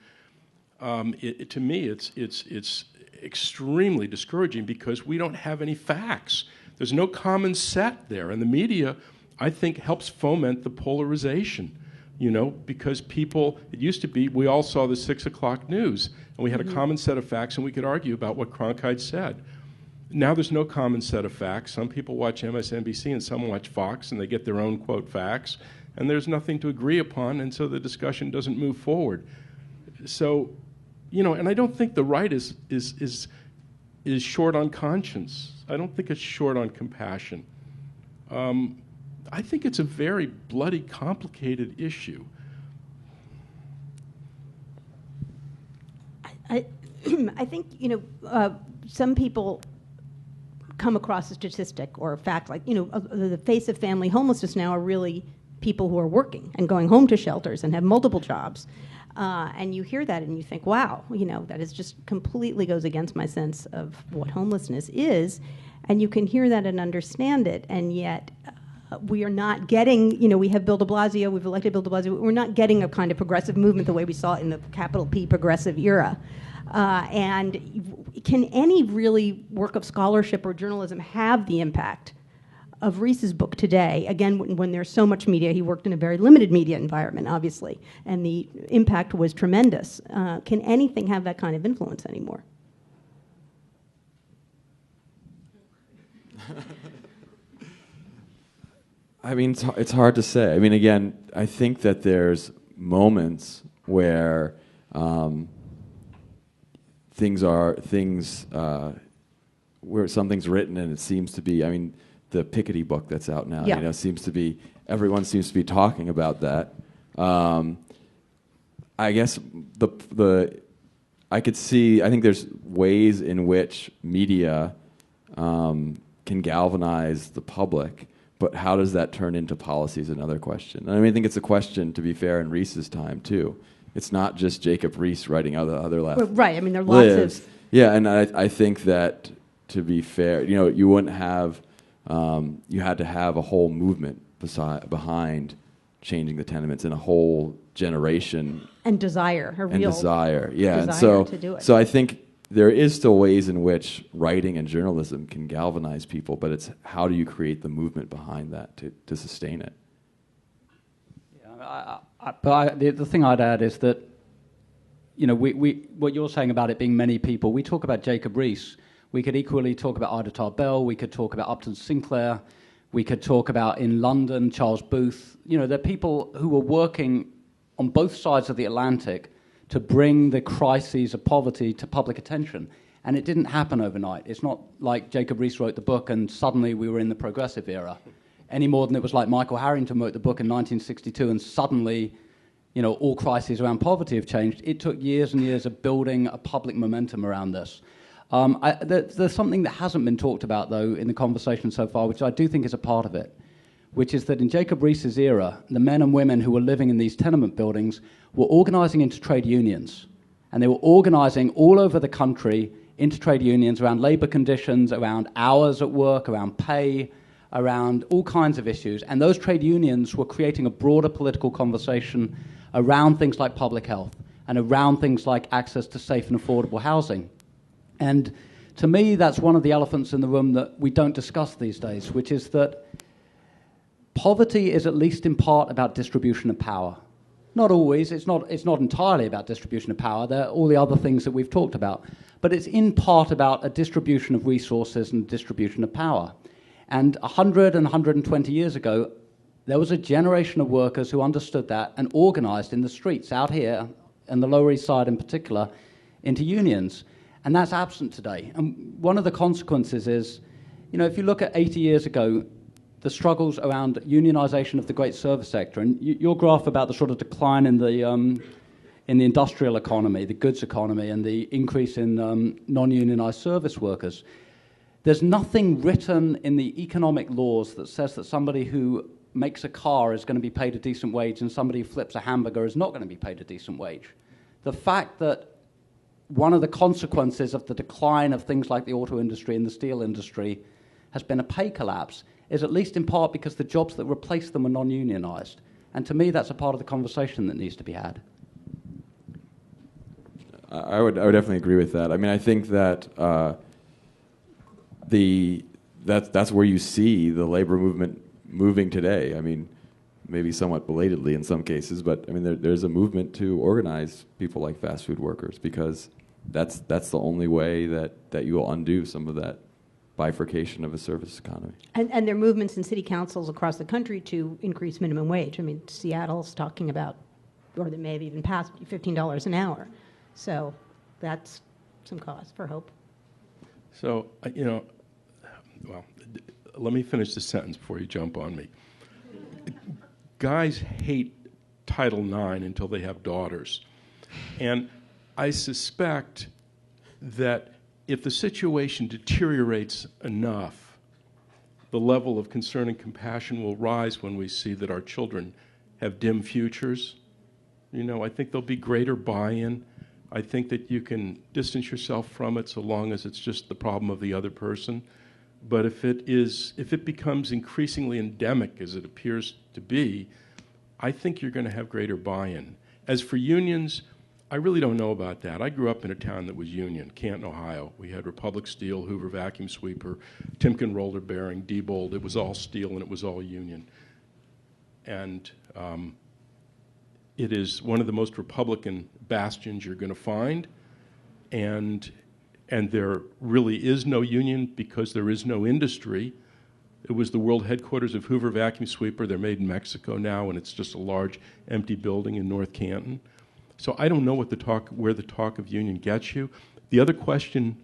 to me, it's extremely discouraging because we don't have any facts. There's no common set there, and the media, I think, helps foment the polarization, you know, because people, it used to be, we all saw the 6 o'clock news, and we had a common set of facts, and we could argue about what Cronkite said. Now there's no common set of facts. Some people watch MSNBC, and some watch Fox, and they get their own, quote, facts, and there's nothing to agree upon, and so the discussion doesn't move forward. So, you know, and I don't think the right is short on conscience. I don't think it's short on compassion. I think it's a very bloody, complicated issue. I think, you know, some people come across a statistic or a fact like, you know, the face of family homelessness now are really people who are working and going home to shelters and have multiple jobs. And you hear that and you think, wow, you know, that is just completely goes against my sense of what homelessness is. And you can hear that and understand it, and yet we are not getting, you know, we have Bill de Blasio, we've elected Bill de Blasio, we're not getting a kind of progressive movement the way we saw in the capital P progressive era. And can any really work of scholarship or journalism have the impact of Riis's book today? Again, when there's so much media, he worked in a very limited media environment, obviously, and the impact was tremendous. Can anything have that kind of influence anymore? I mean, it's hard to say. I mean, again, I think that there's moments where where something's written and it seems to be. I mean, the Piketty book that's out now, you know, seems to be, everyone seems to be talking about that. I guess I could see. I think there's ways in which media can galvanize the public. But how does that turn into policy is another question. And I mean, I think it's a question, to be fair, in Riis's time, too. It's not just Jacob Riis writing Other Left Right, I mean, there are Lives. lots of... Yeah, and I think that, to be fair, you know, you wouldn't have... you had to have a whole movement behind changing the tenements and a whole generation... And desire, a real desire, yeah. desire and to do it. So I think there is still ways in which writing and journalism can galvanize people, but it's how do you create the movement behind that to sustain it? Yeah, the thing I'd add is that, you know, what you're saying about it being many people, we talk about Jacob Riis. We could equally talk about Ida Tarbell. We could talk about Upton Sinclair. We could talk about, in London, Charles Booth. You know, there are people who were working on both sides of the Atlantic to bring the crises of poverty to public attention. And it didn't happen overnight. It's not like Jacob Riis wrote the book and suddenly we were in the progressive era, any more than it was like Michael Harrington wrote the book in 1962 and suddenly, you know, all crises around poverty have changed. It took years and years of building a public momentum around this. There's something that hasn't been talked about, though, in the conversation so far, which I do think is a part of it, which is that in Jacob Riis's era, the men and women who were living in these tenement buildings were organizing into trade unions. And they were organizing all over the country into trade unions around labor conditions, around hours at work, around pay, around all kinds of issues. And those trade unions were creating a broader political conversation around things like public health and around things like access to safe and affordable housing. And to me, that's one of the elephants in the room that we don't discuss these days, which is that poverty is at least in part about distribution of power. Not always. It's not entirely about distribution of power. There are all the other things that we've talked about. But it's in part about a distribution of resources and distribution of power. And 100 and 120 years ago, There was a generation of workers who understood that and organized in the streets out here, and the Lower East Side in particular, into unions. And that's absent today. And one of the consequences is, if you look at 80 years ago, the struggles around unionization of the great service sector, and your graph about the sort of decline in the industrial economy, the goods economy, and the increase in non-unionized service workers, there's nothing written in the economic laws that says that somebody who makes a car is going to be paid a decent wage and somebody who flips a hamburger is not going to be paid a decent wage. The fact that one of the consequences of the decline of things like the auto industry and the steel industry has been a pay collapse is at least in part because the jobs that replace them are non-unionized. And to me, that's a part of the conversation that needs to be had. I would definitely agree with that. I mean, I think that that's where you see the labor movement moving today. I mean, maybe somewhat belatedly in some cases, but I mean, there's a movement to organize people like fast food workers because that's the only way that you will undo some of that bifurcation of a service economy. And there are movements in city councils across the country to increase minimum wage. I mean, Seattle's talking about, or they may have even passed $15 an hour. So that's some cause for hope. So, well, let me finish the sentence before you jump on me. Guys hate Title IX until they have daughters. And I suspect that if the situation deteriorates enough, the level of concern and compassion will rise when we see that our children have dim futures. I think there'll be greater buy-in. I think that you can distance yourself from it so long as it's just the problem of the other person. But if it becomes increasingly endemic, as it appears to be, I think you're going to have greater buy-in. As for unions, I really don't know about that. I grew up in a town that was union, Canton, Ohio. We had Republic Steel, Hoover Vacuum Sweeper, Timken Roller Bearing, Diebold. It was all steel and it was all union. And it is one of the most Republican bastions you're going to find. And there really is no union because there is no industry. It was the world headquarters of Hoover Vacuum Sweeper. They're made in Mexico now, and it's just a large empty building in North Canton. So I don't know where the talk of union gets you. The other question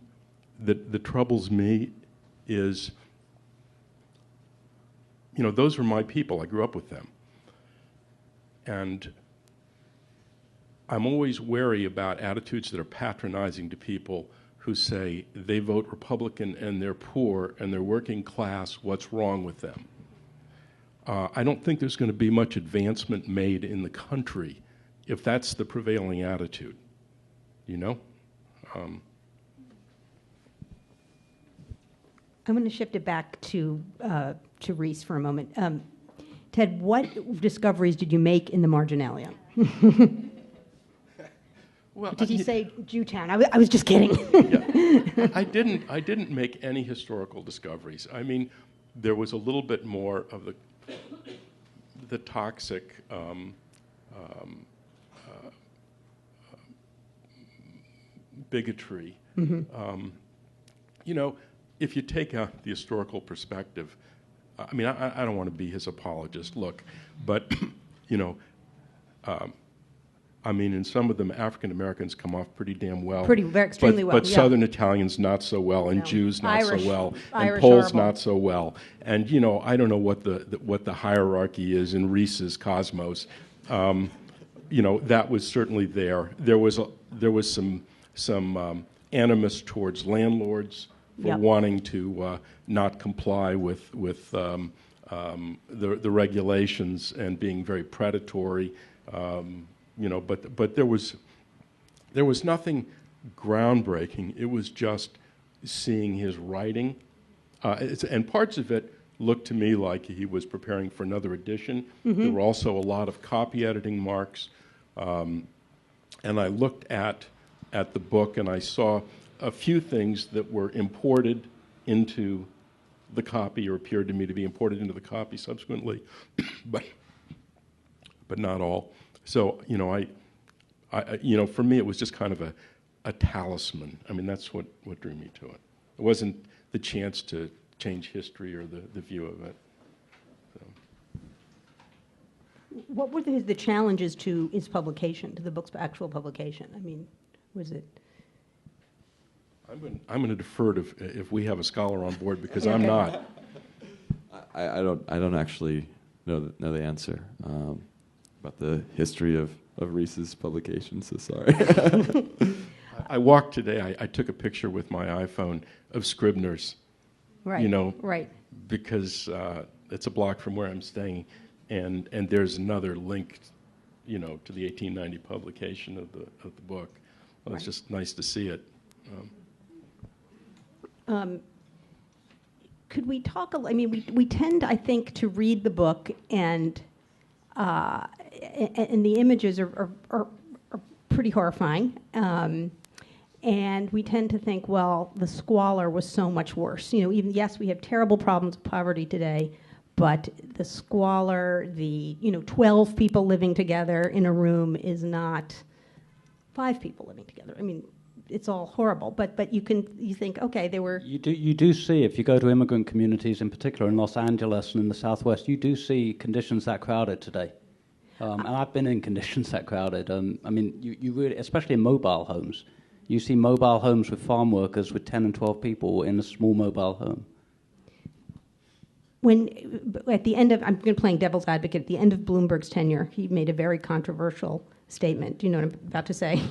that troubles me is, those were my people. I grew up with them. And I'm always wary about attitudes that are patronizing to people who say they vote Republican and they're poor and they're working class, what's wrong with them? I don't think there's going to be much advancement made in the country if that's the prevailing attitude, I'm going to shift it back to Riis for a moment. Ted, what discoveries did you make in the marginalia? Well, did he say Jewtown? I was just kidding. Yeah. I didn't make any historical discoveries. I mean, there was a little bit more of the toxic bigotry. Mm-hmm. If you take the historical perspective, I mean, I don't want to be his apologist. Look, but I mean, in some of them, African Americans come off pretty damn well. Extremely well. But Southern Italians not so well, and Jews not Irish, so well, Irish and Poles horrible. not so well. And I don't know what the hierarchy is in Riis's cosmos. That was certainly there. There was some animus towards landlords for wanting to not comply with the regulations and being very predatory. But there was nothing groundbreaking. It was just seeing his writing, and parts of it looked to me like he was preparing for another edition. Mm-hmm. There were also a lot of copy editing marks, and I looked at the book and I saw a few things that were imported into the copy, or appeared to me to be imported into the copy subsequently, but not all. So, I for me, it was just kind of a talisman. I mean, that's what drew me to it. It wasn't the chance to change history or the view of it. So. what were the challenges to its publication, to the book's actual publication? I mean, was it? I'm going to defer to if we have a scholar on board, because I'm not. I don't actually know the answer about the history of Riis's publications. So sorry. I walked today. I took a picture with my iPhone of Scribner's. Right. You know, right. Because it's a block from where I'm staying, and there's another link, you know, to the 1890 publication of the book. Well, Right. It's just nice to see it. Could we talk? I mean, we tend, I think, to read the book, and the images are pretty horrifying. And we tend to think, well, the squalor was so much worse. You know, even yes, we have terrible problems with poverty today, but the squalor, 12 people living together in a room is not 5 people living together. I mean, it's all horrible. But you think, okay, they were. You do see, if you go to immigrant communities, in particular in Los Angeles and in the Southwest, you do see conditions that crowded today. And I've been in conditions that crowded. I mean, you really, especially in mobile homes. You see mobile homes with farm workers with 10 and 12 people in a small mobile home. When, at the end of, I'm playing devil's advocate, at the end of Bloomberg's tenure, he made a very controversial statement. Do you know what I'm about to say?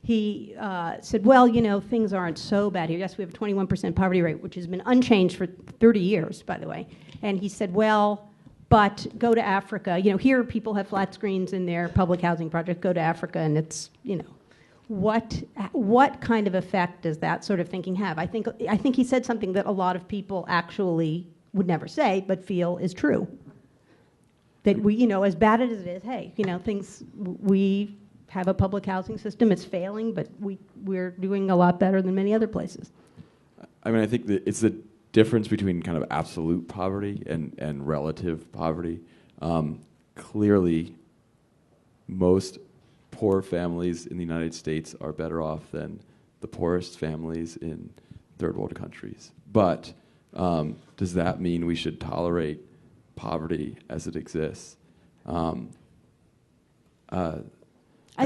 He said, well, you know, things aren't so bad here. Yes, we have a 21% poverty rate, which has been unchanged for 30 years, by the way. And he said, well, but go to Africa. You know, here people have flat screens in their public housing project. Go to Africa, and it's, you know. What kind of effect does that sort of thinking have? I think he said something that a lot of people actually would never say, but feel is true. That we, you know, as bad as it is, hey, you know, we have a public housing system. It's failing, but we're doing a lot better than many other places. I mean, I think that it's the difference between kind of absolute poverty and relative poverty. Clearly, most poor families in the United States are better off than the poorest families in third world countries. But does that mean we should tolerate poverty as it exists? I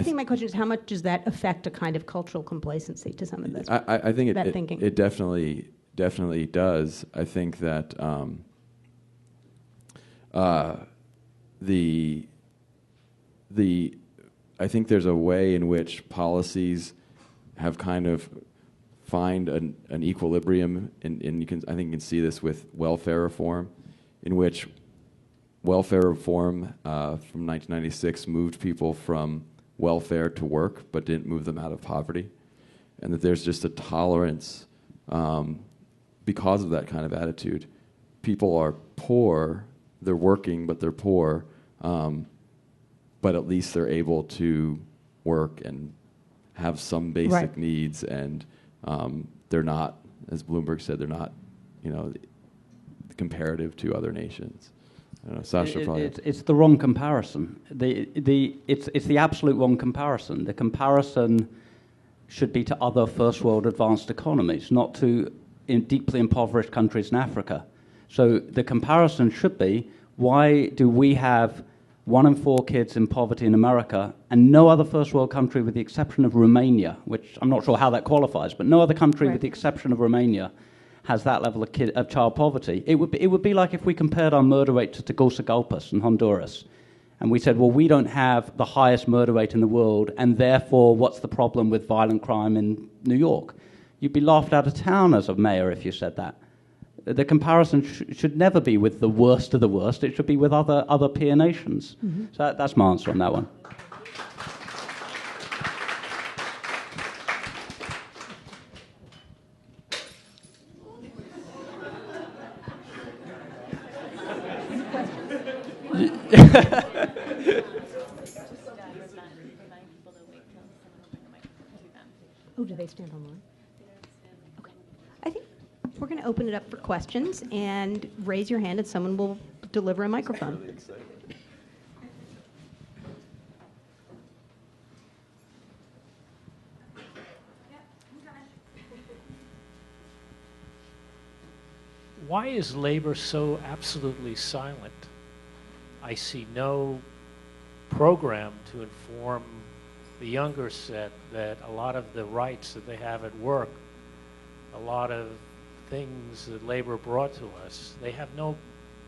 think my question is, how much does that affect a kind of cultural complacency to some of this? I think that thinking? It definitely does. I think that I think there's a way in which policies have kind of find an equilibrium, and I think you can see this with welfare reform, in which welfare reform from 1996 moved people from welfare to work, but didn't move them out of poverty, and that there's just a tolerance because of that kind of attitude. People are poor, they're working, but they're poor. But at least they're able to work and have some basic needs, and they're not, as Bloomberg said, they're not, you know, comparative to other nations. I don't know, Sasha probably. It's the wrong comparison. It's the absolute wrong comparison. The comparison should be to other first world advanced economies, not to deeply impoverished countries in Africa. So the comparison should be, why do we have 1 in 4 kids in poverty in America, and no other first world country with the exception of Romania, which I'm not sure how that qualifies, but no other country with the exception of Romania has that level of child poverty. It would be like if we compared our murder rate to Tegucigalpas in Honduras, and we said, well, we don't have the highest murder rate in the world, and therefore what's the problem with violent crime in New York? You'd be laughed out of town as a mayor if you said that. The comparison should never be with the worst of the worst. It should be with other peer nations. Mm-hmm. So that's my answer on that one. Oh, do they stand online? Okay. I think we're going to open it up for questions, and raise your hand and someone will deliver a microphone. Really exciting. Why is labor so absolutely silent? I see no program to inform the younger set that a lot of the rights that they have at work, a lot of things that labor brought to us, they have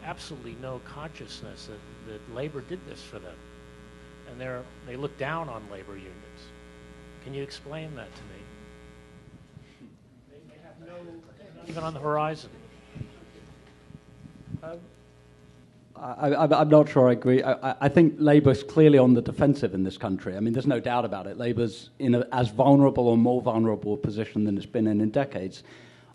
absolutely no consciousness that labor did this for them. And they look down on labor unions. Can you explain that to me? They have not even on the horizon. I'm not sure I agree. I think Labour's clearly on the defensive in this country. I mean, there's no doubt about it. Labour's in as vulnerable or more vulnerable a position than it's been in decades.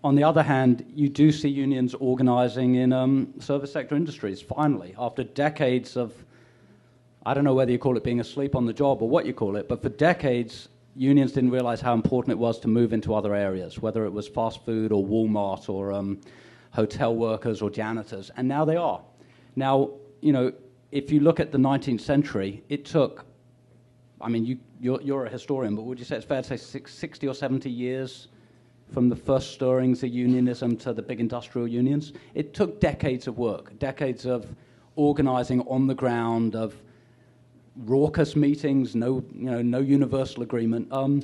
On the other hand, you do see unions organising in service sector industries, finally, after decades of, I don't know whether you call it being asleep on the job or what you call it, but for decades, unions didn't realise how important it was to move into other areas, whether it was fast food or Walmart or hotel workers or janitors, and now they are. Now, if you look at the 19th century, it took, I mean, you're a historian, but would you say it's fair to say 60 or 70 years from the first stirrings of unionism to the big industrial unions? It took decades of work, decades of organising on the ground, of raucous meetings, no universal agreement. And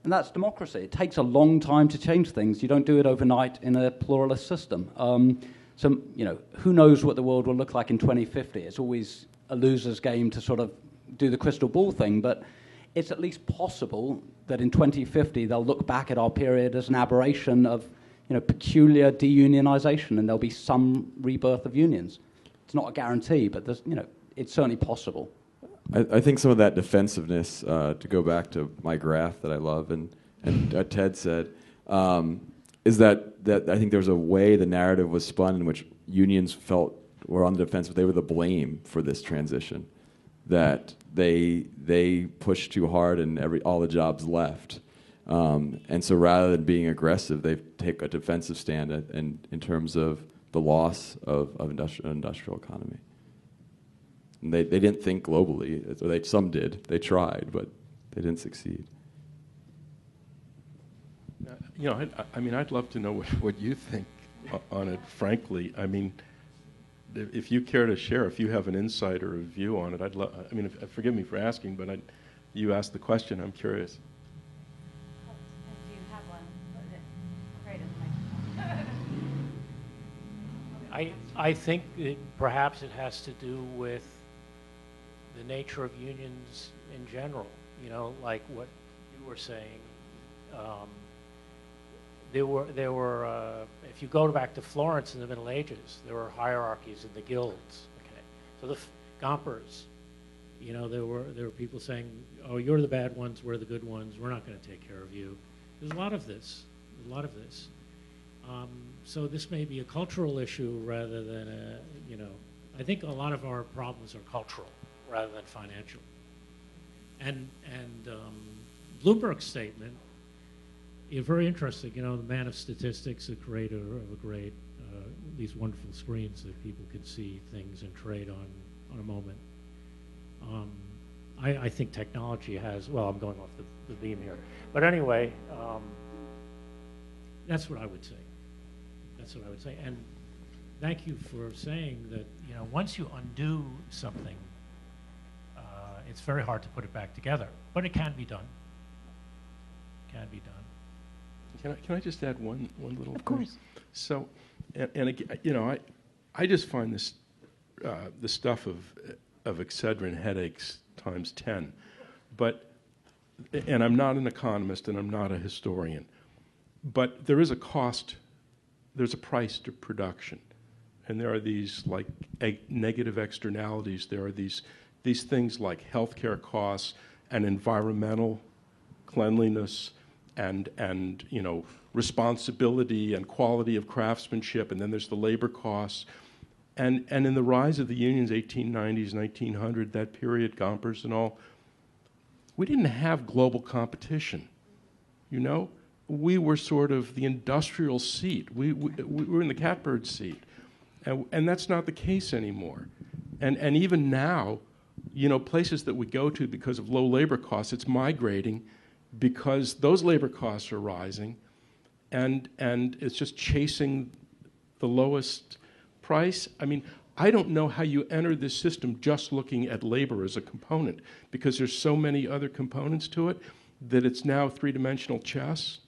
that's democracy. It takes a long time to change things. You don't do it overnight in a pluralist system. So, who knows what the world will look like in 2050? It's always a loser's game to sort of do the crystal ball thing, but it's at least possible that in 2050 they'll look back at our period as an aberration of, peculiar deunionization, and there'll be some rebirth of unions. It's not a guarantee, but there's, it's certainly possible. I think some of that defensiveness, to go back to my graph that I love, and Ted said, is that I think there's a way the narrative was spun in which unions were on the defensive. They were the blame for this transition, that they pushed too hard and all the jobs left. And so rather than being aggressive, they take a defensive stand in terms of the loss of industrial economy. And they didn't think globally. Some did. They tried, but they didn't succeed. I'd love to know what you think on it, frankly. I mean, if you care to share, if you have an insight or a view on it, I'd love, forgive me for asking, but you asked the question, I'm curious. Do you have one? I think perhaps it has to do with the nature of unions in general, like what you were saying. There were if you go back to Florence in the Middle Ages, there were hierarchies in the guilds. Okay, so the Gompers, there were people saying, "Oh, you're the bad ones, we're the good ones. We're not going to take care of you." There's a lot of this. So this may be a cultural issue rather than I think a lot of our problems are cultural rather than financial. And Bloomberg's statement is very interesting. The man of statistics, the creator of these wonderful screens that people can see things and trade on a moment. I think technology has, well, I'm going off the beam here. But anyway, that's what I would say. And thank you for saying that, once you undo something, it's very hard to put it back together. But it can be done. Can I just add one little Of course. thing? So, and again, I just find this the stuff of Excedrin headaches times 10. And I'm not an economist and I'm not a historian, but there is a cost. There's a price to production, and there are these like negative externalities. There are these things like healthcare costs and environmental cleanliness and responsibility and quality of craftsmanship, and then there's the labor costs. And in the rise of the unions, 1890s, 1900, that period, Gompers and all, we didn't have global competition, We were sort of the industrial seat. We were in the catbird seat. And that's not the case anymore. And even now, places that we go to because of low labor costs, it's migrating because those labor costs are rising, and it's just chasing the lowest price. I don't know how you enter this system just looking at labor as a component, because there's so many other components to it that it's now three-dimensional chess.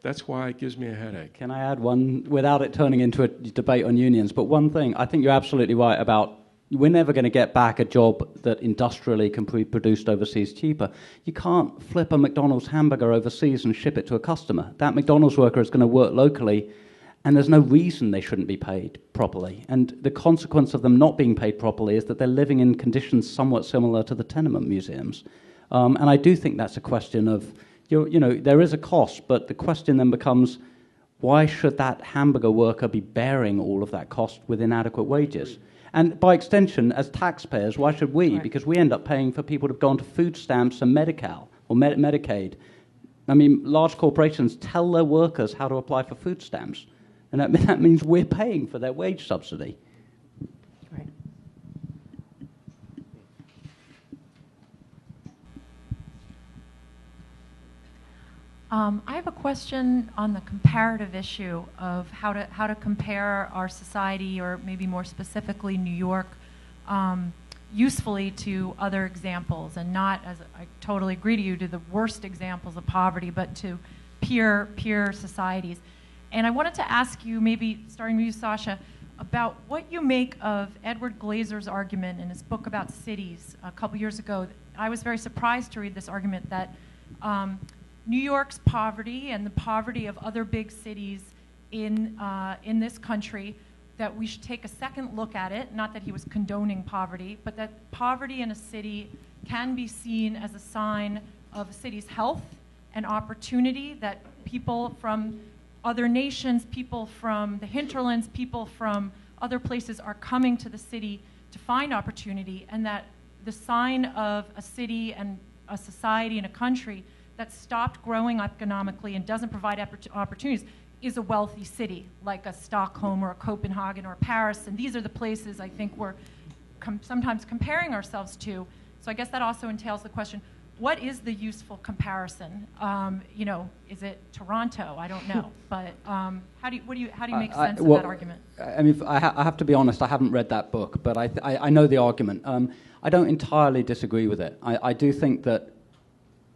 That's why it gives me a headache. Can I add one, without it turning into a debate on unions, but one thing, I think you're absolutely right about we're never going to get back a job that industrially can be produced overseas cheaper. You can't flip a McDonald's hamburger overseas and ship it to a customer. That McDonald's worker is going to work locally, and there's no reason they shouldn't be paid properly. And the consequence of them not being paid properly is that they're living in conditions somewhat similar to the tenement museums. And I do think that's a question of, there is a cost, but the question then becomes, why should that hamburger worker be bearing all of that cost with inadequate wages? And by extension, as taxpayers, why should we? Right. Because we end up paying for people to have gone to food stamps and Medi-Cal or Medicaid. I mean, large corporations tell their workers how to apply for food stamps. And that means we're paying for their wage subsidy. Right. I have a question on the comparative issue of how to compare our society, or maybe more specifically New York, usefully to other examples, and not, as I totally agree to you, to the worst examples of poverty, but to peer societies. And I wanted to ask you, maybe starting with you, Sasha, about what you make of Edward Glazer's argument in his book about cities a couple years ago. I was very surprised to read this argument that New York's poverty and the poverty of other big cities in this country, that we should take a second look at it, not that he was condoning poverty, but that poverty in a city can be seen as a sign of a city's health and opportunity, that people from other nations, people from the hinterlands, people from other places are coming to the city to find opportunity, and that the sign of a city and a society and a country that stopped growing economically and doesn't provide opportunities is a wealthy city, like a Stockholm or a Copenhagen or a Paris. And these are the places I think we're sometimes comparing ourselves to. So I guess that also entails the question, what is the useful comparison? Is it Toronto? I don't know. But how do you make sense of that argument? I mean, I have to be honest, I haven't read that book, but I know the argument. I don't entirely disagree with it. I do think that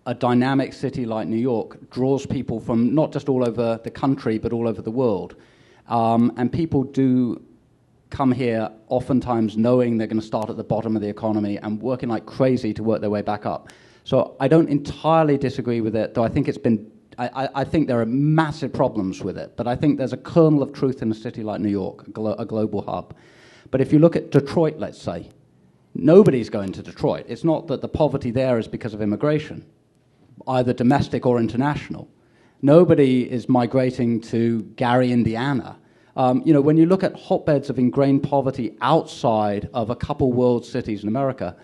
a dynamic city like New York draws people from not just all over the country, but all over the world. And people do come here oftentimes knowing they're going to start at the bottom of the economy and working like crazy to work their way back up. So I don't entirely disagree with it, though I think I think there are massive problems with it, but I think there's a kernel of truth in a city like New York, a global hub. But if you look at Detroit, let's say, nobody's going to Detroit. It's not that the poverty there is because of immigration, either domestic or international. Nobody is migrating to Gary, Indiana. When you look at hotbeds of ingrained poverty outside of a couple world cities in America,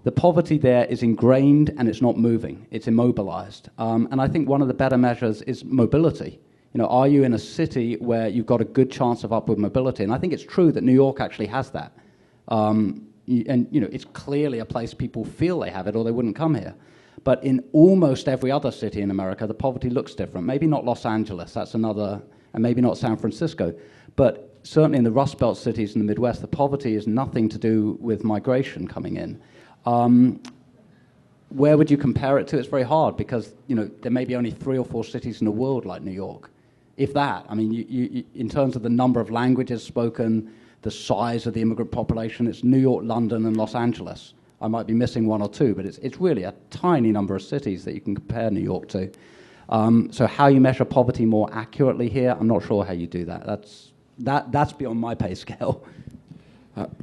the poverty there is ingrained and it's not moving. It's immobilized. And I think one of the better measures is mobility. Are you in a city where you've got a good chance of upward mobility? And I think it's true that New York actually has that. It's clearly a place people feel they have it or they wouldn't come here. But in almost every other city in America, the poverty looks different. Maybe not Los Angeles, that's another, and maybe not San Francisco. But certainly in the Rust Belt cities in the Midwest, the poverty is nothing to do with migration coming in. Where would you compare it to? It's very hard because, there may be only 3 or 4 cities in the world like New York, if that. I mean, you, in terms of the number of languages spoken, the size of the immigrant population, it's New York, London, and Los Angeles. I might be missing 1 or 2, but it's really a tiny number of cities that you can compare New York to. So how you measure poverty more accurately here, I'm not sure how you do that. That's beyond my pay scale.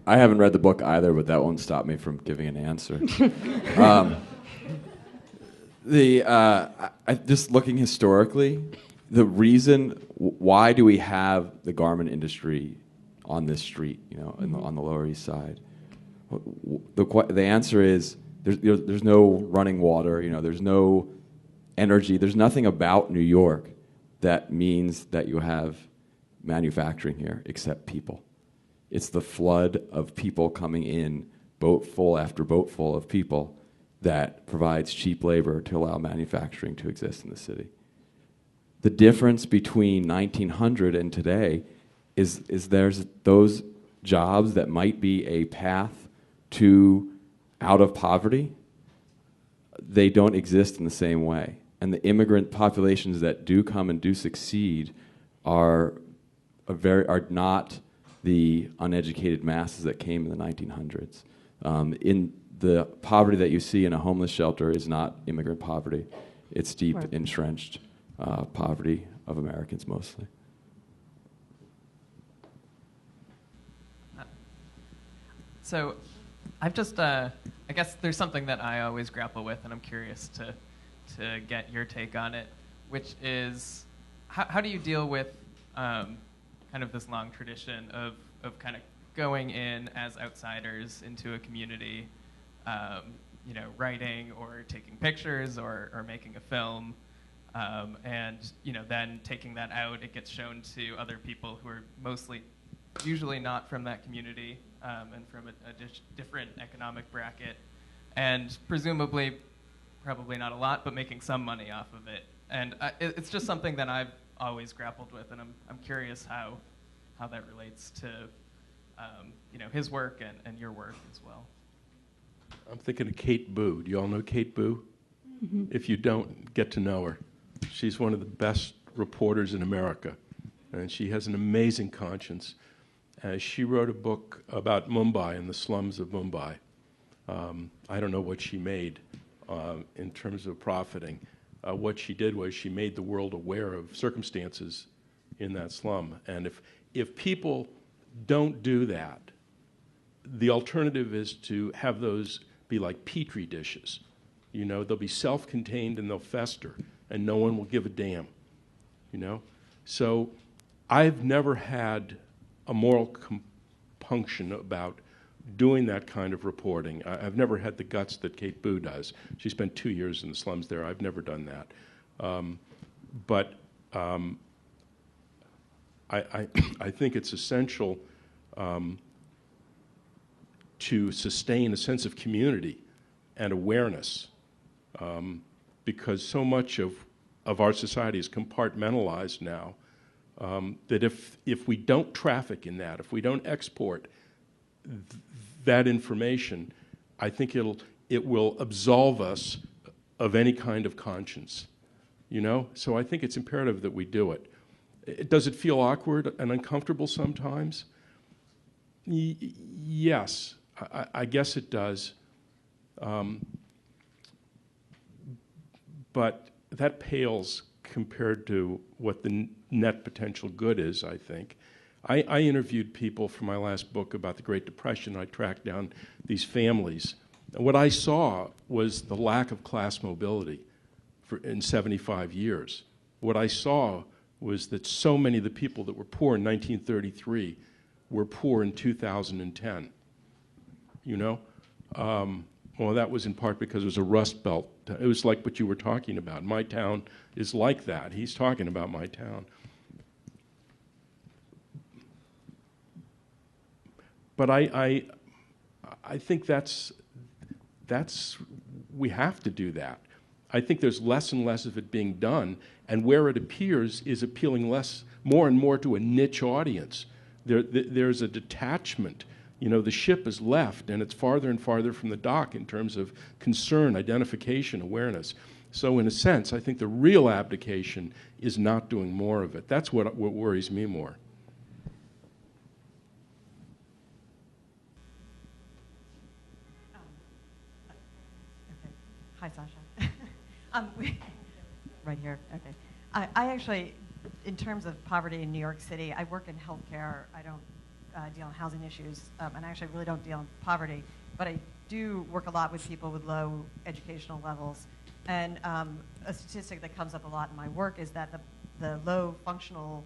I haven't read the book either, but that won't stop me from giving an answer. Just looking historically, the reason why do we have the garment industry on this street, on the Lower East Side? The answer is there's no running water, there's no energy, there's nothing about New York that means that you have manufacturing here except people. It's the flood of people coming in, boatful after boatful of people, that provides cheap labor to allow manufacturing to exist in the city. The difference between 1900 and today is there's those jobs that might be a path to out of poverty, they don't exist in the same way. And the immigrant populations that do come and do succeed are not the uneducated masses that came in the 1900s. In the poverty that you see in a homeless shelter is not immigrant poverty. It's deep, entrenched poverty of Americans mostly. So I've just, I guess there's something that I always grapple with, and I'm curious to get your take on it, which is how do you deal with kind of this long tradition of kind of going in as outsiders into a community, writing or taking pictures or making a film, and then taking that out, it gets shown to other people who are usually not from that community, and from a different economic bracket, and presumably, probably not a lot, but making some money off of it. And it's just something that I've always grappled with, and I'm curious how that relates to his work and your work as well. I'm thinking of Kate Boo. Do you all know Kate Boo? Mm-hmm. If you don't, get to know her. She's one of the best reporters in America, and she has an amazing conscience. She wrote a book about Mumbai and the slums of Mumbai. I don't know what she made in terms of profiting. What she did was she made the world aware of circumstances in that slum. And if people don't do that, the alternative is to have those be like petri dishes. They'll be self-contained and they'll fester, and no one will give a damn. So I've never had a moral compunction about doing that kind of reporting. I've never had the guts that Kate Boo does. She spent 2 years in the slums there. I've never done that. But I think it's essential to sustain a sense of community and awareness, because so much of our society is compartmentalized now, that if we don't traffic in that, if we don't export that information, I think it will absolve us of any kind of conscience. So I think it's imperative that we do it. Does it feel awkward and uncomfortable sometimes? Yes, I guess it does. But that pales compared to what the net potential good is, I think. I interviewed people for my last book about the Great Depression. I tracked down these families. And what I saw was the lack of class mobility in 75 years. What I saw was that so many of the people that were poor in 1933 were poor in 2010. Well, that was in part because it was a Rust Belt. It was like what you were talking about. My town is like that. He's talking about my town. But I think that's we have to do that. I think there's less and less of it being done, and where it appears is appealing more and more to a niche audience. There's a detachment. The ship is left, and it's farther and farther from the dock in terms of concern, identification, awareness. So in a sense, I think the real abdication is not doing more of it. That's what worries me more. Hi, Sasha. Right here. Okay. I actually, in terms of poverty in New York City, I work in healthcare. I don't deal in housing issues, and I actually really don't deal in poverty. But I do work a lot with people with low educational levels. And a statistic that comes up a lot in my work is that the low functional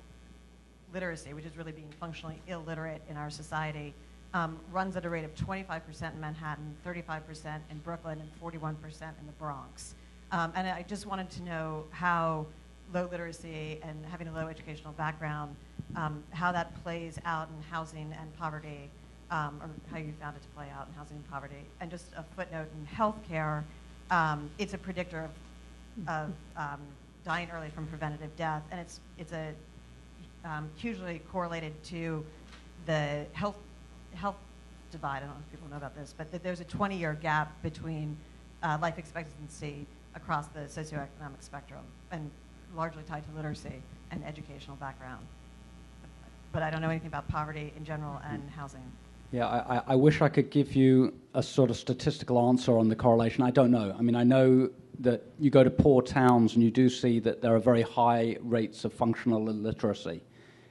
literacy, which is really being functionally illiterate in our society, runs at a rate of 25% in Manhattan, 35% in Brooklyn, and 41% in the Bronx. And I just wanted to know how low literacy and having a low educational background, how that plays out in housing and poverty, or how you found it to play out in housing and poverty. And just a footnote, in healthcare, it's a predictor of dying early from preventative death, and it's hugely correlated to the health health divide. I don't know if people know about this, but that there's a 20-year gap between life expectancy across the socioeconomic spectrum, and largely tied to literacy and educational background. But I don't know anything about poverty in general and housing. Yeah, I wish I could give you a sort of statistical answer on the correlation. I don't know. I mean, I know that you go to poor towns and you do see that there are very high rates of functional illiteracy.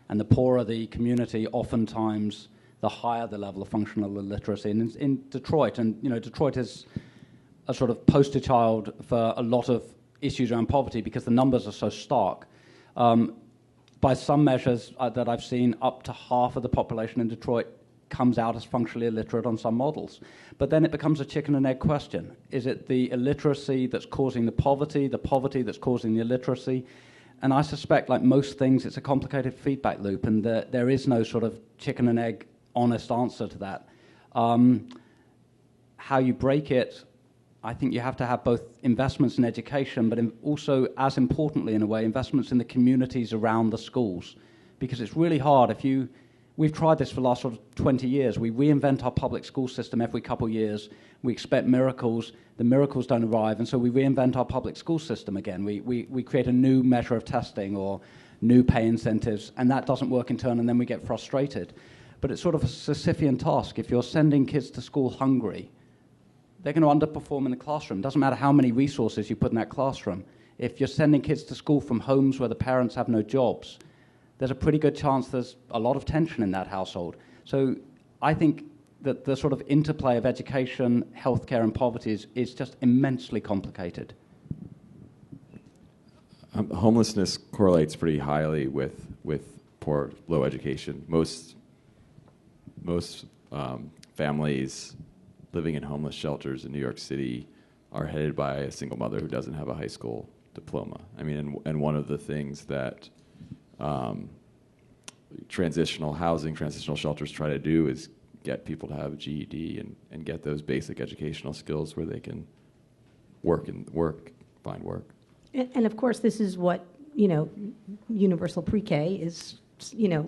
And the poorer the community, oftentimes the higher the level of functional illiteracy. And in Detroit, and Detroit is a sort of poster child for a lot of issues around poverty because the numbers are so stark. By some measures that I've seen, up to half of the population in Detroit comes out as functionally illiterate on some models. But then it becomes a chicken and egg question. Is it the illiteracy that's causing the poverty that's causing the illiteracy? And I suspect, like most things, it's a complicated feedback loop, and there is no sort of chicken and egg honest answer to that. How you break it, I think you have to have both investments in education, but also, as importantly in a way, investments in the communities around the schools. Because it's really hard we've tried this for the last sort of 20 years. We reinvent our public school system every couple of years. We expect miracles. The miracles don't arrive, and so we reinvent our public school system again. We create a new measure of testing or new pay incentives, and that doesn't work in turn, and then we get frustrated. But it's sort of a Sisyphean task. If you're sending kids to school hungry, they're going to underperform in the classroom. It doesn't matter how many resources you put in that classroom. If you're sending kids to school from homes where the parents have no jobs, there's a pretty good chance there's a lot of tension in that household. So I think that the sort of interplay of education, healthcare, and poverty is just immensely complicated. Homelessness correlates pretty highly with poor, low education. Most families living in homeless shelters in New York City are headed by a single mother who doesn't have a high school diploma. I mean, and one of the things that transitional housing, transitional shelters try to do is get people to have a GED and get those basic educational skills where they can find work. And of course, this is what, universal pre-K is,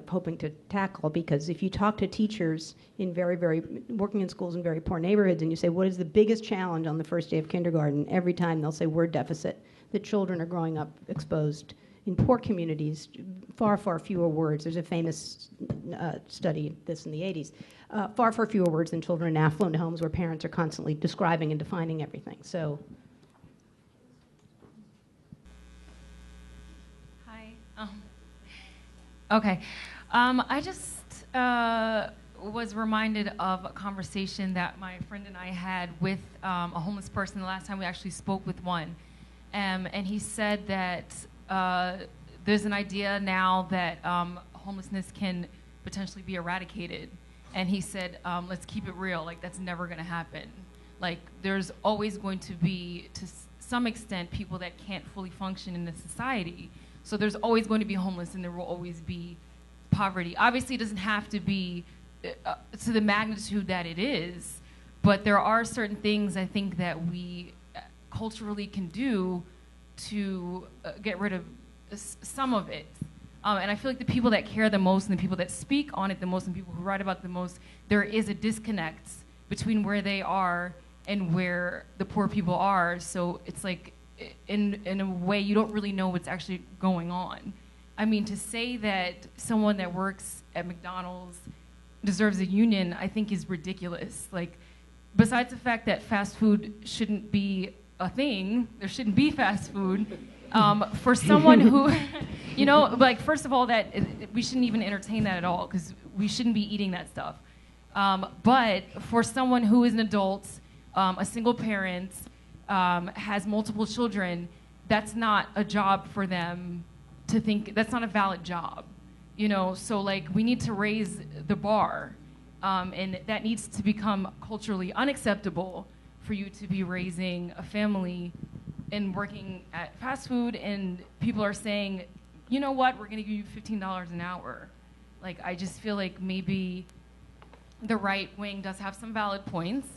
hoping to tackle, because if you talk to teachers in working in schools in very poor neighborhoods and you say, what is the biggest challenge on the first day of kindergarten? Every time they'll say word deficit. The children are growing up exposed in poor communities, far, far fewer words. There's a famous study, this in the 80s, far, far fewer words than children in affluent homes where parents are constantly describing and defining everything. So. Hi. Okay. I just was reminded of a conversation that my friend and I had with a homeless person the last time we actually spoke with one. And he said that there's an idea now that homelessness can potentially be eradicated. And he said, let's keep it real, like that's never gonna happen. Like there's always going to be, to some extent, people that can't fully function in the society. So there's always going to be homeless and there will always be poverty. Obviously it doesn't have to be to the magnitude that it is, but there are certain things I think that we culturally can do to get rid of some of it. And I feel like the people that care the most and the people that speak on it the most and people who write about it the most, there is a disconnect between where they are and where the poor people are. So it's like, in a way, you don't really know what's actually going on. I mean, to say that someone that works at McDonald's deserves a union, I think is ridiculous. Like, besides the fact that fast food shouldn't be a thing, there shouldn't be fast food, for someone who, like, first of all, we shouldn't even entertain that at all, because we shouldn't be eating that stuff. But for someone who is an adult, a single parent, has multiple children, that's not a job for them to think, that's not a valid job. So like we need to raise the bar, and that needs to become culturally unacceptable for you to be raising a family and working at fast food, and people are saying, you know what, we're gonna give you $15 an hour. Like, I just feel like maybe the right wing does have some valid points.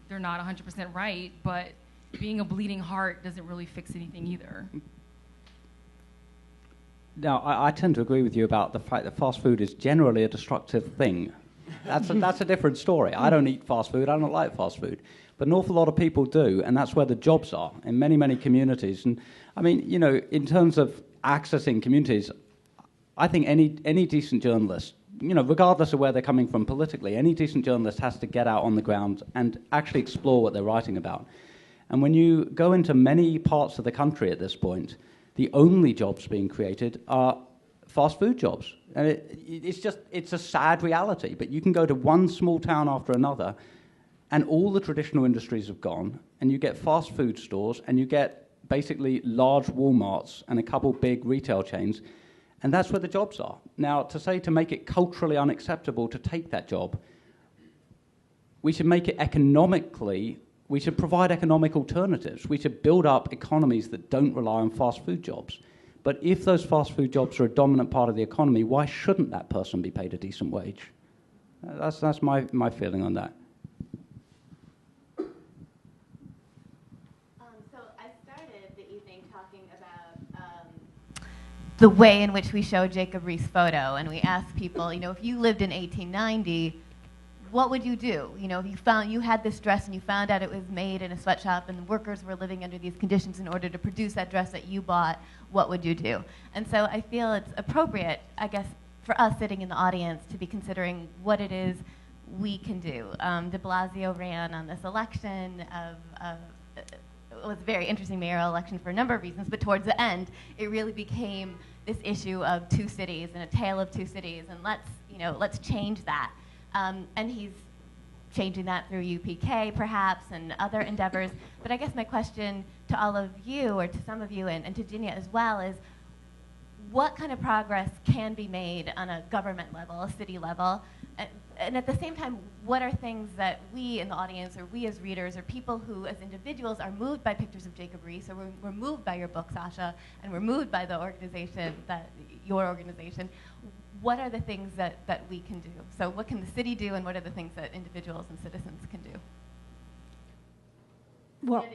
They're not 100% right, but being a bleeding heart doesn't really fix anything either. Now, I tend to agree with you about the fact that fast food is generally a destructive thing. That's a different story. I don't eat fast food. I don't like fast food. But an awful lot of people do, and that's where the jobs are in many, many communities. And I mean, in terms of accessing communities, I think any decent journalist, regardless of where they're coming from politically, any decent journalist has to get out on the ground and actually explore what they're writing about. And when you go into many parts of the country at this point, the only jobs being created are fast food jobs. And it's a sad reality, but you can go to one small town after another, and all the traditional industries have gone, and you get fast food stores, and you get basically large Walmarts and a couple big retail chains, and that's where the jobs are. Now, to make it culturally unacceptable to take that job, we should make it we should provide economic alternatives. We should build up economies that don't rely on fast food jobs. But if those fast food jobs are a dominant part of the economy, why shouldn't that person be paid a decent wage? That's my feeling on that. So I started the evening talking about the way in which we show Jacob Riis' photo, and we asked people, if you lived in 1890, what would you do? If you had this dress and you found out it was made in a sweatshop and the workers were living under these conditions in order to produce that dress that you bought, what would you do? And so I feel it's appropriate, I guess, for us sitting in the audience to be considering what it is we can do. De Blasio ran on this election it was a very interesting mayoral election for a number of reasons, but towards the end, it really became this issue of two cities and a tale of two cities, and let's change that. And he's changing that through UPK, perhaps, and other endeavors. But I guess my question to all of you, or to some of you, and to Ginia as well, is what kind of progress can be made on a government level, a city level? And at the same time, what are things that we in the audience, or we as readers, or people who as individuals are moved by pictures of Jacob Riis, or we're moved by your book, Sasha, and we're moved by the organization, your organization, what are the things that we can do? So what can the city do, and what are the things that individuals and citizens can do? Well,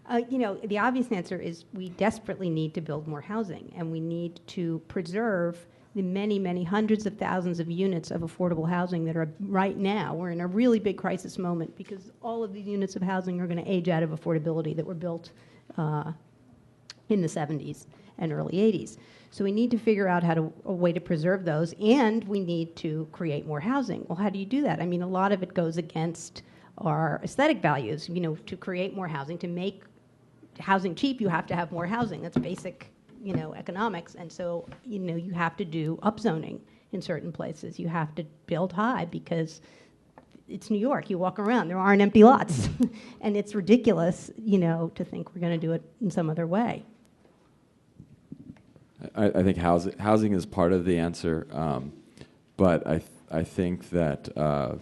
the obvious answer is we desperately need to build more housing, and we need to preserve the many, many hundreds of thousands of units of affordable housing that are right now. We're in a really big crisis moment because all of these units of housing are going to age out of affordability that were built in the 70s and early 80s. So we need to figure out a way to preserve those, and we need to create more housing. Well, how do you do that? I mean, a lot of it goes against our aesthetic values. To create more housing, to make housing cheap, you have to have more housing. That's basic, economics. And so, you have to do upzoning in certain places. You have to build high because it's New York. You walk around, there aren't empty lots. And it's ridiculous, to think we're going to do it in some other way. I think housing is part of the answer, but I think that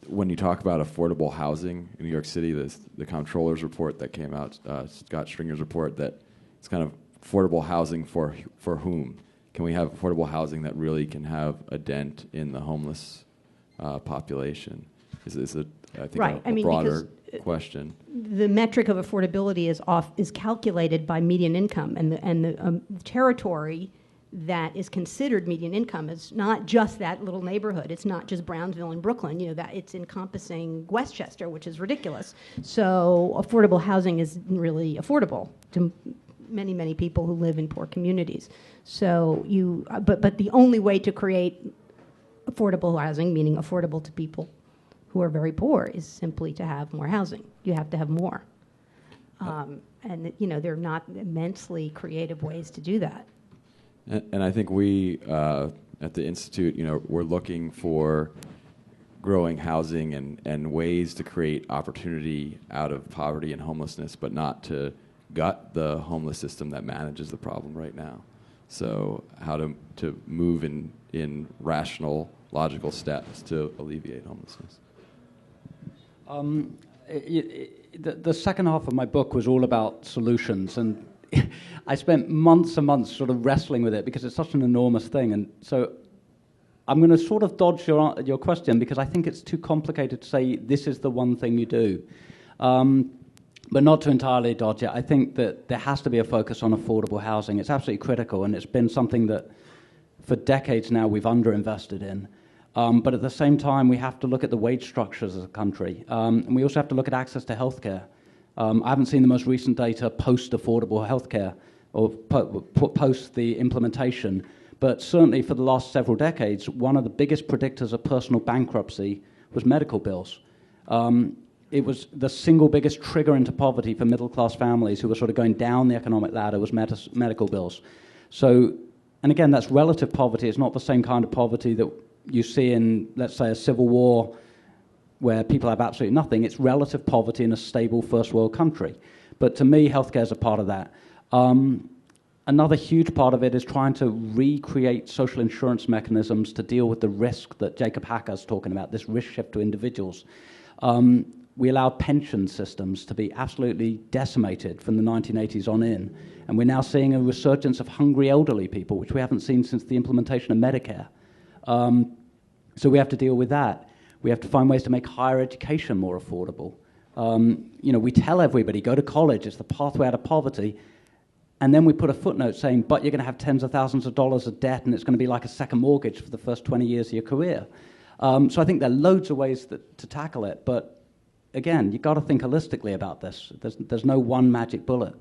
when you talk about affordable housing in New York City, the comptroller's report that came out, Scott Stringer's report, that it's kind of affordable housing for whom? Can we have affordable housing that really can have a dent in the homeless population? Is it, I think, right. a broader question. The metric of affordability is calculated by median income, and the territory that is considered median income is not just that little neighborhood. It's not just Brownsville and Brooklyn. That it's encompassing Westchester, which is ridiculous. So affordable housing is really affordable to many, many people who live in poor communities. So but the only way to create affordable housing, meaning affordable to people who are very poor, is simply to have more housing. You have to have more. And there are not immensely creative ways to do that. And I think we, at the Institute, we're looking for growing housing and ways to create opportunity out of poverty and homelessness, but not to gut the homeless system that manages the problem right now. So how to move in rational, logical steps to alleviate homelessness. The second half of my book was all about solutions, and I spent months and months sort of wrestling with it because it's such an enormous thing. And so I'm going to sort of dodge your question because I think it's too complicated to say this is the one thing you do. But not to entirely dodge it. I think that there has to be a focus on affordable housing. It's absolutely critical, and it's been something that for decades now we've underinvested in. But at the same time, we have to look at the wage structures as a country. And we also have to look at access to healthcare. I haven't seen the most recent data post-affordable healthcare or post the implementation, but certainly for the last several decades, one of the biggest predictors of personal bankruptcy was medical bills. It was the single biggest trigger into poverty for middle-class families who were sort of going down the economic ladder was medical bills. So, and again, that's relative poverty. It's not the same kind of poverty that you see in, let's say, a civil war where people have absolutely nothing. It's relative poverty in a stable first world country. But to me, healthcare is a part of that. Another huge part of it is trying to recreate social insurance mechanisms to deal with the risk that Jacob Hacker is talking about, this risk shift to individuals. We allowed pension systems to be absolutely decimated from the 1980s on in, and we're now seeing a resurgence of hungry elderly people, which we haven't seen since the implementation of Medicare. So we have to deal with that. We have to find ways to make higher education more affordable. We tell everybody, go to college, it's the pathway out of poverty, and then we put a footnote saying, but you're going to have tens of thousands of dollars of debt, and it's going to be like a second mortgage for the first 20 years of your career. So I think there are loads of ways to tackle it, but again, you've got to think holistically about this. There's no one magic bullet.